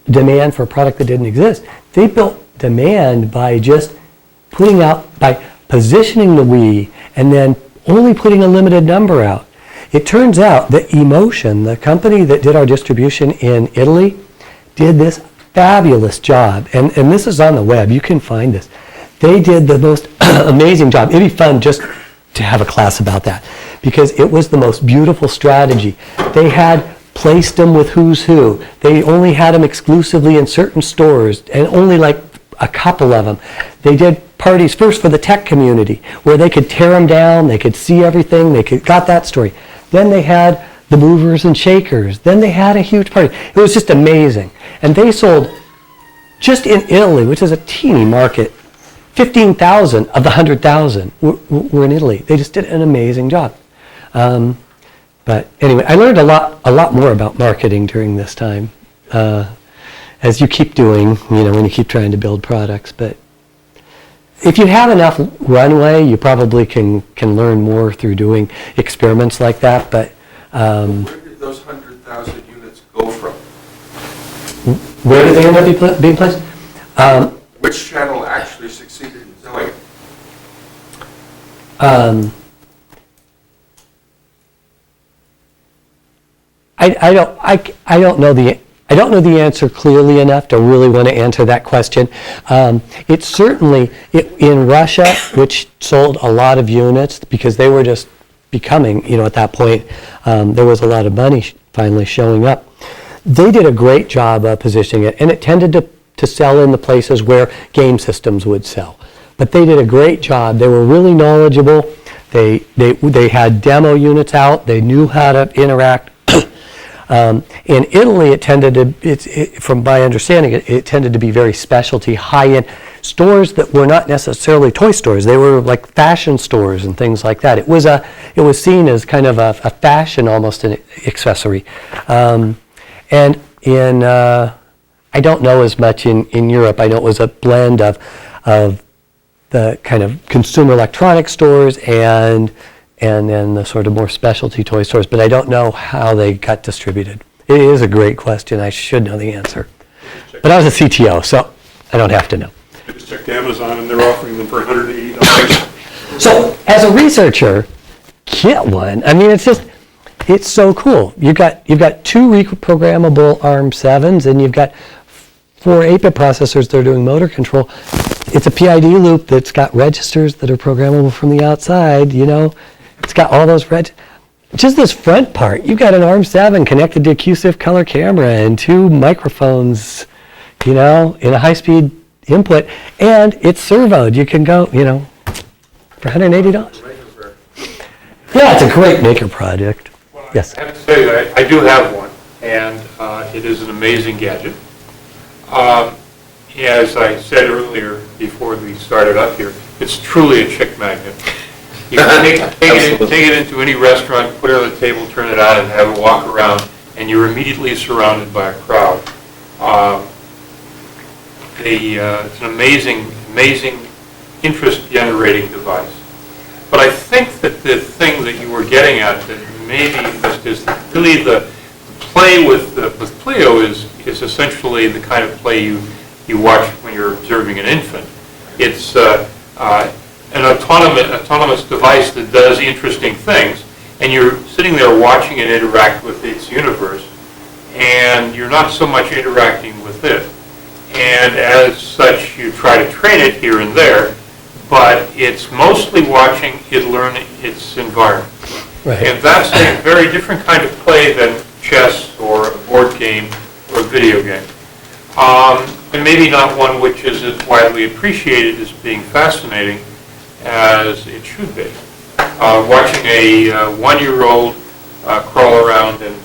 demand for a product that didn't exist, they built demand by just by positioning the Wii and then only putting a limited number out. It turns out that Emotion, the company that did our distribution in Italy, did this fabulous job. And this is on the web. You can find this. They did the most amazing job. It'd be fun just to have a class about that because it was the most beautiful strategy. They had placed them with who's who. They only had them exclusively in certain stores and only like a couple of them. They did parties first for the tech community where they could tear them down, they could see everything, got that story. Then they had the movers and shakers. Then they had a huge party. It was just amazing. And they sold, just in Italy, which is a teeny market, 15,000 of the 100,000 were in Italy. They just did an amazing job. But anyway, I learned a lot more about marketing during this time, as you keep doing, when you keep trying to build products. But if you have enough runway, you probably can learn more through doing experiments like that. But Where did those 100,000 units go from? Where did they end up being placed? Which channel actually succeeded in selling? I don't know the answer clearly enough to really want to answer that question. It's certainly in Russia, which sold a lot of units because they were just becoming, at that point, there was a lot of money finally showing up. They did a great job of positioning it, and it tended to sell in the places where game systems would sell. But they did a great job. They were really knowledgeable. They had demo units out. They knew how to interact. In Italy, it tended to, from my understanding, it tended to be very specialty, high-end stores that were not necessarily toy stores. They were like fashion stores and things like that. It was seen as kind of a fashion, almost an accessory. And in, I don't know as much in Europe. I know it was a blend of the kind of consumer electronics stores and then the sort of more specialty toy stores, but I don't know how they got distributed. It is a great question. I should know the answer. But I was a CTO, so I don't have to know. I just checked Amazon and they're offering them for $180. So as a researcher, get one. I mean, it's so cool. You've got 2 reprogrammable ARM7s and you've got 4 8-bit processors that are doing motor control. It's a PID loop that's got registers that are programmable from the outside, you know. It's got all those just this front part. You've got an ARM7 connected to a QSIF color camera and 2 microphones, you know, in a high-speed input, and it's servoed. You can go, you know, for $180. Yeah, it's a great maker project. Well, Yes. I have to say that I do have one, and it is an amazing gadget. As I said earlier, before we started up here, it's truly a chick magnet. You can take it into any restaurant, put it on the table, turn it on, and have it walk around, and you're immediately surrounded by a crowd. It's an amazing interest-generating device. But I think that the thing that you were getting at that maybe is really the play with Pleo is essentially the kind of play you watch when you're observing an infant. It's an autonomous device that does interesting things, and you're sitting there watching it interact with its universe, and you're not so much interacting with it. And as such, you try to train it here and there, but it's mostly watching it learn its environment. Right. And that's a very different kind of play than chess or a board game or a video game. And maybe not one which is as widely appreciated as being fascinating as it should be. Watching a 1-year-old crawl around and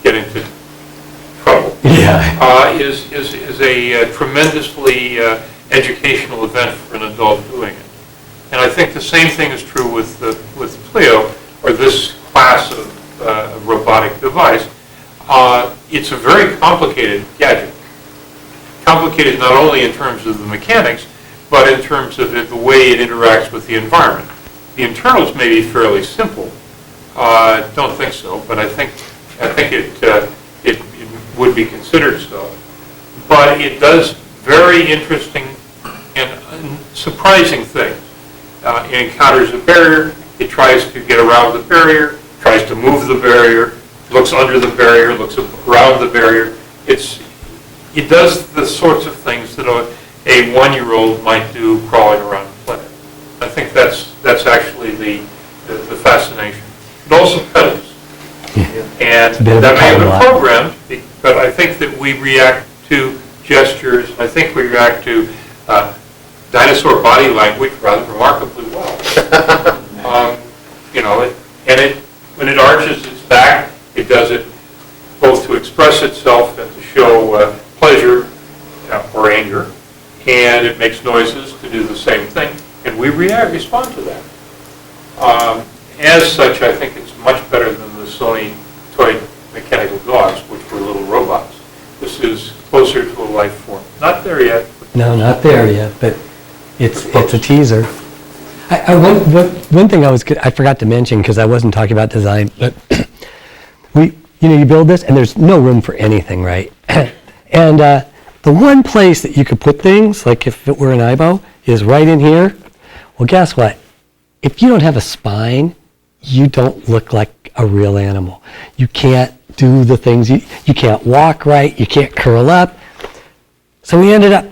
get into trouble is a tremendously educational event for an adult doing it. And I think the same thing is true with Pleo, or this class of robotic device. It's a very complicated gadget. Complicated not only in terms of the mechanics, but in terms of the way it interacts with the environment. The internals may be fairly simple. Don't think so, but I think it would be considered so. But it does very interesting and surprising things. It encounters a barrier. It tries to get around the barrier. Tries to move the barrier. Looks under the barrier. Looks around the barrier. It does the sorts of things that a 1-year-old might do crawling around the planet. I think that's actually the fascination. It also pedals. And that may have been programmed, but I think that we react to gestures. I think we react to dinosaur body language rather remarkably well. When it arches its back, it does it both to express itself and to show pleasure or anger, and it makes noises to do the same thing, and we respond to that. As such, I think it's much better than the Sony toy mechanical dogs, which were little robots. This is closer to a life form. Not there yet. No, not there yet, but it's a teaser. One thing I forgot to mention, because I wasn't talking about design, but you build this and there's no room for anything, right? And the one place that you could put things, like if it were an IBO, is right in here. Well, guess what? If you don't have a spine, you don't look like a real animal. You can't do the things, you can't walk right, you can't curl up. So we ended up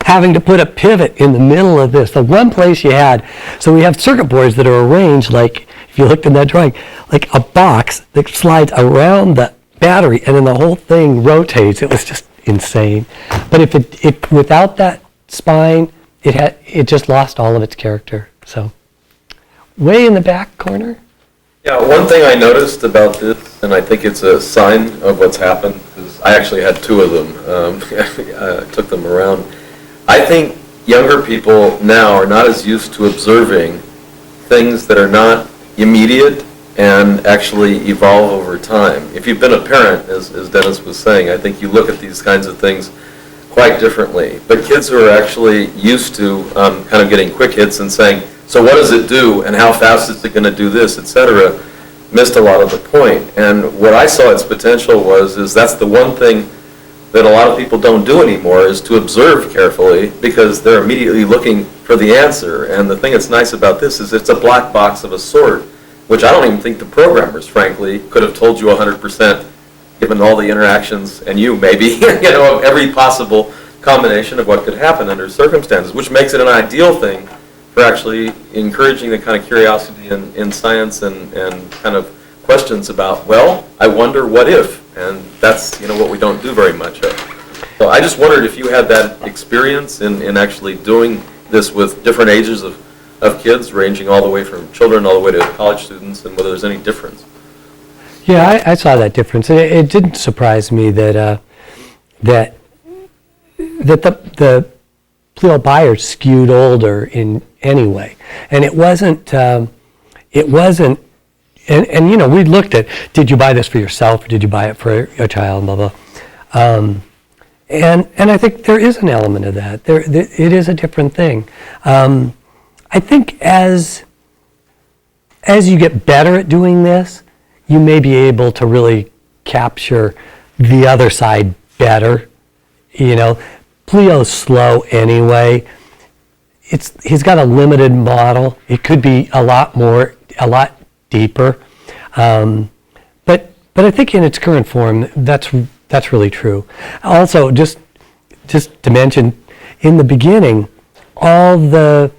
having to put a pivot in the middle of this, the one place you had. So we have circuit boards that are arranged like, if you looked in that drawing, like a box that slides around the battery, and then the whole thing rotates. It was just insane. But if it without that spine, it just lost all of its character. So, way in the back corner. Yeah, one thing I noticed about this, and I think it's a sign of what's happened, because I actually had two of them, I took them around. I think younger people now are not as used to observing things that are not immediate and actually evolve over time. If you've been a parent, as Dennis was saying, I think you look at these kinds of things quite differently. But kids who are actually used to kind of getting quick hits and saying, so what does it do, and how fast is it going to do this, et cetera, missed a lot of the point. And what I saw its potential is that's the one thing that a lot of people don't do anymore, is to observe carefully, because they're immediately looking for the answer. And the thing that's nice about this is it's a black box of a sort, which I don't even think the programmers, frankly, could have told you 100%, given all the interactions, and you maybe, of every possible combination of what could happen under circumstances, which makes it an ideal thing for actually encouraging the kind of curiosity in science and kind of questions about, well, I wonder what if, and that's what we don't do very much of. So I just wondered if you had that experience in actually doing this with different ages of kids, ranging all the way from children all the way to college students, and whether there's any difference. Yeah, I saw that difference. It didn't surprise me that the Pleo buyers skewed older in any way, and it wasn't, and we looked at, did you buy this for yourself or did you buy it for a child, blah blah, and I think there is an element of that. It is a different thing. I think as you get better at doing this, you may be able to really capture the other side better. Pleo's slow anyway. He's got a limited model. It could be a lot deeper. But I think in its current form, that's really true. Also, just to mention, in the beginning, all the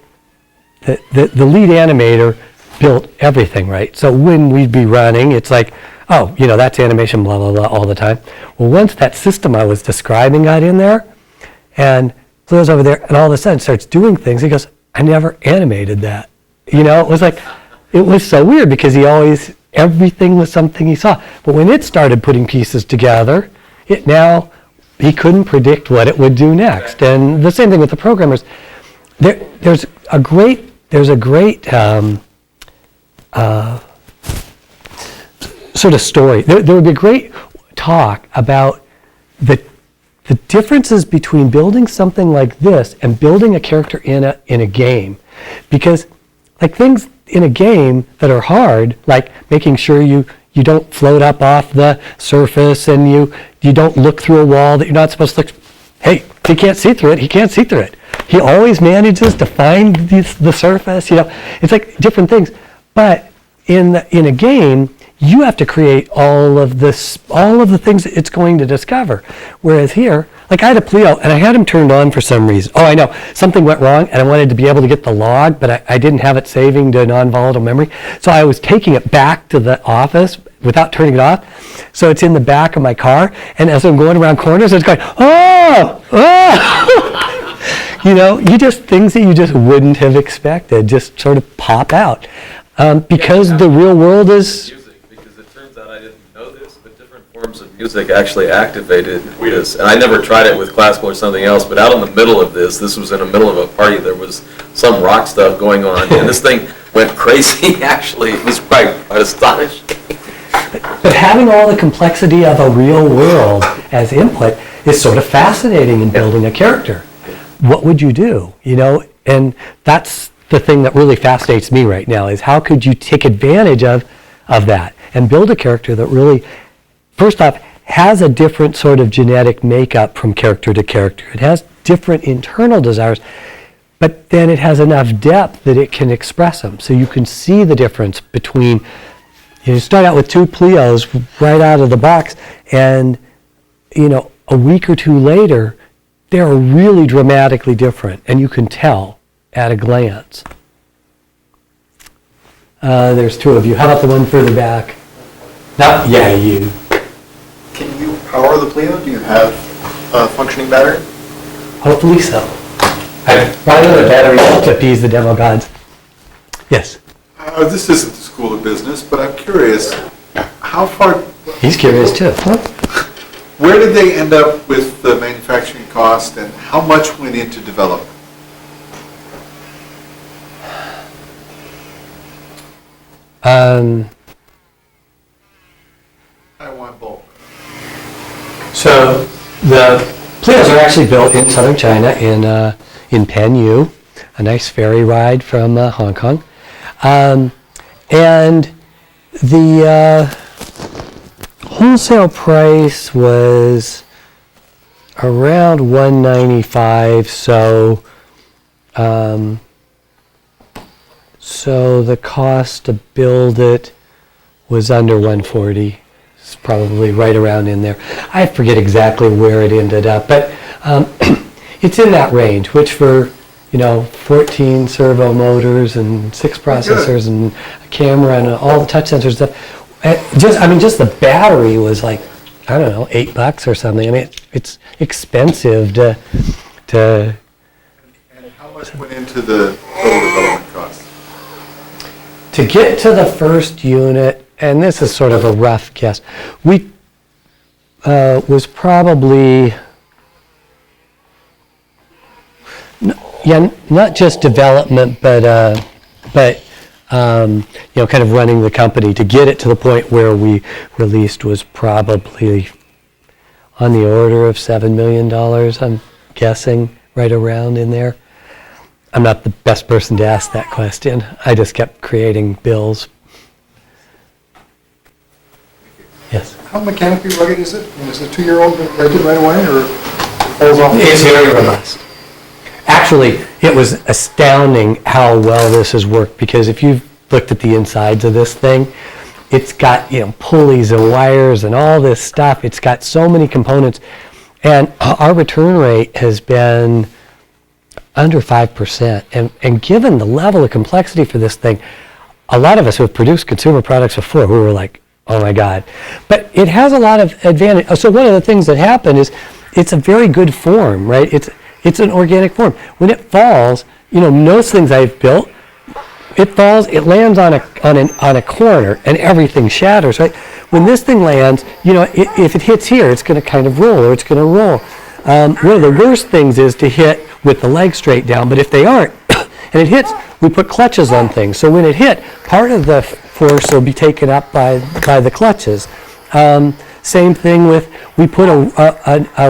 lead animator built everything, right? So when we'd be running, it's like, oh, that's animation, blah, blah, blah, all the time. Well, once that system I was describing got in there, and Pleo's over there, and all of a sudden starts doing things, he goes, I never animated that. It was so weird, because everything was something he saw. But when it started putting pieces together, he couldn't predict what it would do next. And the same thing with the programmers. There's a great sort of story. There would be a great talk about the differences between building something like this and building a character in a game, because like things in a game that are hard, like making sure you don't float up off the surface, and you don't look through a wall that you're not supposed to look. Hey, if he can't see through it, he can't see through it. He always manages to find the surface. It's like different things. But in a game, you have to create all of the things that it's going to discover. Whereas here, like I had a Pleo, and I had him turned on for some reason. Oh, I know, something went wrong, and I wanted to be able to get the log, but I didn't have it saving to non-volatile memory. So I was taking it back to the office without turning it off. So it's in the back of my car, and as I'm going around corners, it's going, oh! Things that you just wouldn't have expected just sort of pop out. Because the real world is... Because it turns out I didn't know this, but different forms of music actually activated this. And I never tried it with classical or something else, but out in the middle of this was in the middle of a party, there was some rock stuff going on, and this thing went crazy, actually. It was quite astonishing. But having all the complexity of a real world as input is sort of fascinating in building a character. What would you do? And that's the thing that really fascinates me right now, is how could you take advantage of that and build a character that really, first off, has a different sort of genetic makeup from character to character. It has different internal desires, but then it has enough depth that it can express them. So you can see the difference between, you start out with two Pleos right out of the box, and a week or two later, they're really dramatically different, and you can tell at a glance. There's two of you. How about the one further back? You. Can you power the Pleo? Do you have a functioning battery? Hopefully so. I bought another battery to appease the demo gods. Yes, This isn't the School of Business, but I'm curious, how far, he's curious too. where did they end up with the manufacturing cost, and how much went into development? I want both. So the Pleos are actually built in southern China in Panyu, a nice ferry ride from Hong Kong. And the wholesale price was around $195, so the cost to build it was under $140. It's probably right around in there. I forget exactly where it ended up, but it's in that range, which for 14 servo motors and 6 processors and a camera and all the touch sensors stuff. Just the battery was like, I don't know, $8 or something. I mean, it's expensive to. And how much went into the total development cost? To get to the first unit, and this is sort of a rough guess, we was probably, not just development, but kind of running the company to get it to the point where we released was probably on the order of $7 million, I'm guessing, right around in there. I'm not the best person to ask that question. I just kept creating bills. Yes? How mechanically rugged is it? And is it a 2-year-old ready right away, or falls off? It's very robust. Actually, it was astounding how well this has worked, because if you've looked at the insides of this thing, it's got pulleys and wires and all this stuff. It's got so many components, and our return rate has been under 5%. And given the level of complexity for this thing, a lot of us who have produced consumer products before, we were like, oh my God. But it has a lot of advantage. So one of the things that happened is it's a very good form, right? It's an organic form. When it falls, most things I've built, it falls, it lands on a corner and everything shatters, right? When this thing lands, if it hits here, it's going to kind of roll, or it's going to roll. One of the worst things is to hit with the leg straight down, but if they aren't, and it hits, we put clutches on things. So when it hit, part of the force will be taken up by the clutches. Same thing with, we put a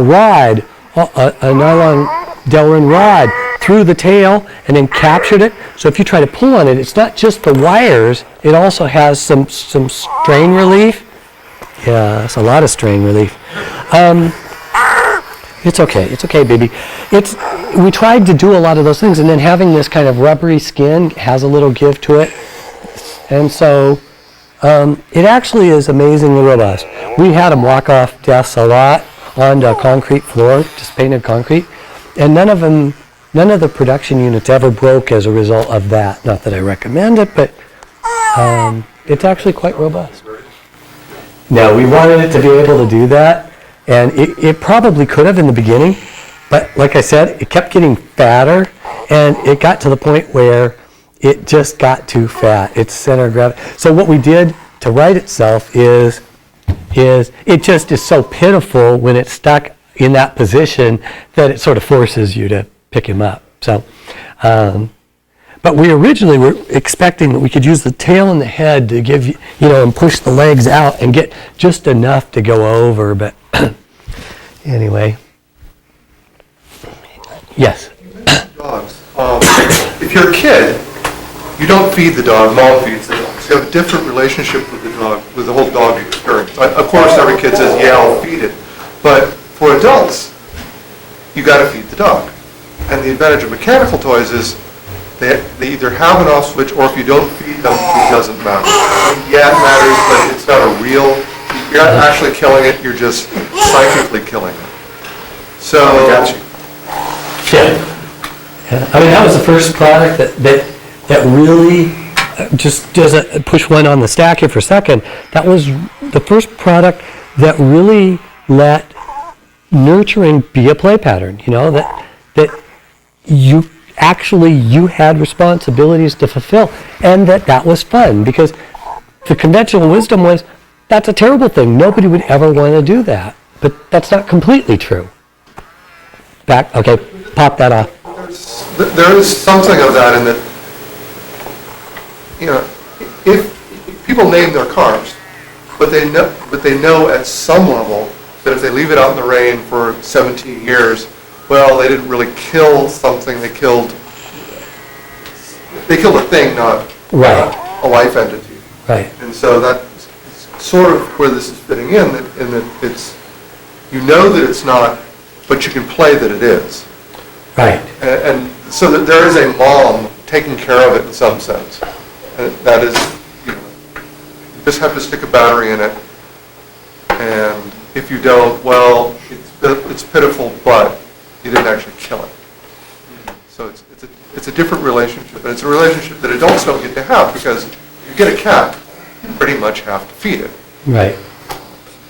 rod, a nylon Delrin rod through the tail and then captured it. So if you try to pull on it, it's not just the wires, it also has some strain relief. Yeah, it's a lot of strain relief. It's okay, baby. We tried to do a lot of those things, and then having this kind of rubbery skin has a little give to it. And so it actually is amazingly robust. We had them walk off desks a lot onto a concrete floor, just painted concrete, and none of the production units ever broke as a result of that. Not that I recommend it, but it's actually quite robust. No, we wanted it to be able to do that, and it probably could have in the beginning, but like I said, it kept getting fatter, and it got to the point where it just got too fat. Its center of gravity. So what we did to right itself is it just is so pitiful when it's stuck in that position that it sort of forces you to pick him up. So, but we originally were expecting that we could use the tail and the head to give and push the legs out and get just enough to go over. But anyway, yes. Dogs. If you're a kid, you don't feed the dog, mom feeds the dog. So you have a different relationship with the dog, with the whole dog experience. Of course, every kid says, yeah, I'll feed it. But for adults, you got to feed the dog. And the advantage of mechanical toys is they either have an off switch, or if you don't feed them, it doesn't matter. Yeah, it matters, but it's not a real, you're not actually killing it, you're just psychically killing it. So, Yeah. I mean, that was the first product that really just does a push one on the stack here for a second. That was the first product that really let nurturing be a play pattern, that you had responsibilities to fulfill, and that was fun, because the conventional wisdom was, that's a terrible thing. Nobody would ever want to do that. But that's not completely true. Okay, pop that off. There is something of that in that, if people name their cars, but they know at some level that if they leave it out in the rain for 17 years, well, they didn't really kill something, they killed a thing, not a life entity. Right. And so that's sort of where this is fitting in that it's, that it's not, but you can play that it is. Right. And so that there is a mom taking care of it in some sense. And that is, you just have to stick a battery in it, and if you don't, well, it's pitiful, but you didn't actually kill it. So it's a different relationship, and it's a relationship that adults don't get to have, because you get a cat, you pretty much have to feed it. Right.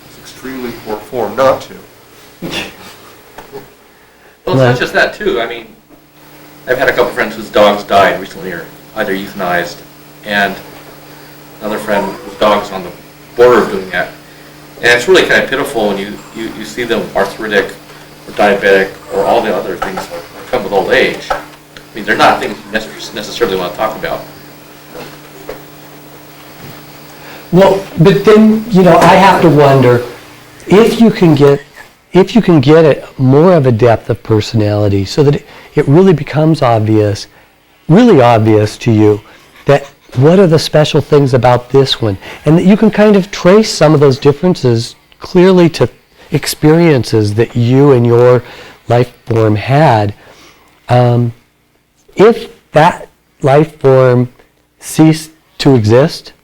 It's extremely poor form not to. Well, it's not just that, too. I mean, I've had a couple friends whose dogs died recently, or either euthanized, and another friend whose dog's on the border of doing that. And it's really kind of pitiful when you see them arthritic or diabetic or all the other things that come with old age. I mean, they're not things you necessarily want to talk about. Well, but then, I have to wonder, if you can get it more of a depth of personality so that it really becomes really obvious to you that what are the special things about this one, and that you can kind of trace some of those differences clearly to experiences that you and your life form had. If that life form ceased to exist,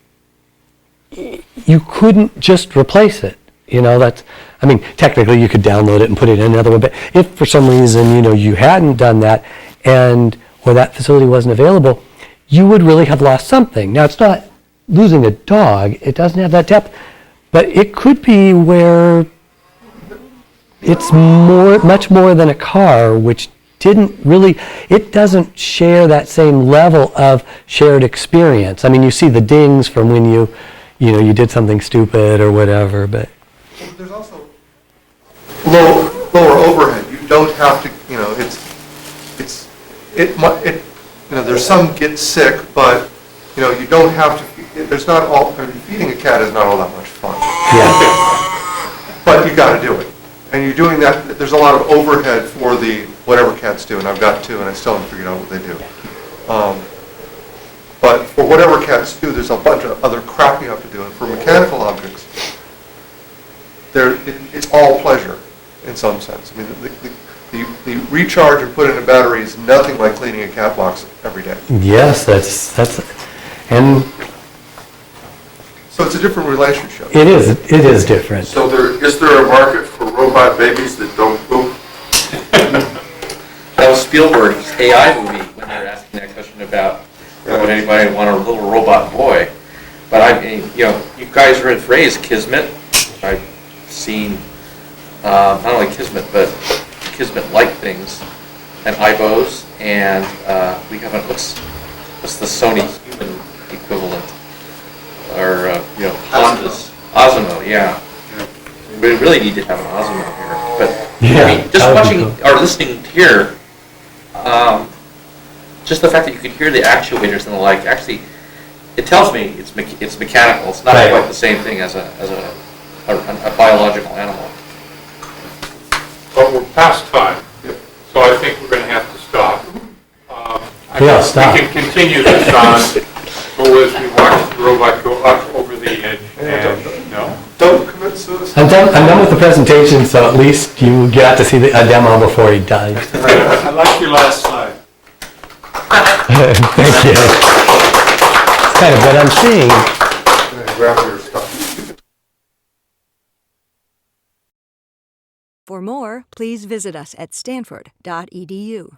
you couldn't just replace it. Technically you could download it and put it in another one, but if for some reason, you hadn't done that, or that facility wasn't available, you would really have lost something. Now, it's not losing a dog, it doesn't have that depth, but it could be where it's much more than a car, which it doesn't share that same level of shared experience. You see the dings from when you did something stupid or whatever, but. There's also lower overhead. You don't have to, there's some get sick, but, you don't have to, feeding a cat is not all that much fun. Yeah. But you got to do it. And you're doing that, there's a lot of overhead for the whatever cats do, and I've got two, and I still haven't figured out what they do. But for whatever cats do, there's a bunch of other crap you have to do. And for mechanical objects, it's all pleasure in some sense. The recharge and put in a battery is nothing like cleaning a cat box every day. Yes, and so it's a different relationship. It is different. So is there a market for robot babies that don't poop? That was Spielberg's AI movie when they were asking that question about would anybody want a little robot boy. But you guys heard the phrase Kismet. I've seen not only Kismet, but Kismet-like things, and IBOs, and we have what's the Sony human equivalent, or Honda's Osmo, yeah. We really need to have an Osmo here, but just watching or listening here, just the fact that you can hear the actuators and the like, actually, it tells me it's mechanical. It's not quite the same thing as a biological animal. But we're past time, so I think we're going to have to stop. Stop. We can continue this on, as we watch the robot go up over the edge. Don't commit suicide. I'm done with the presentation, so at least you got to see a demo before he died. I like your last slide. Thank you. It's kind of what I'm seeing. Grab your stuff. For more, please visit us at stanford.edu.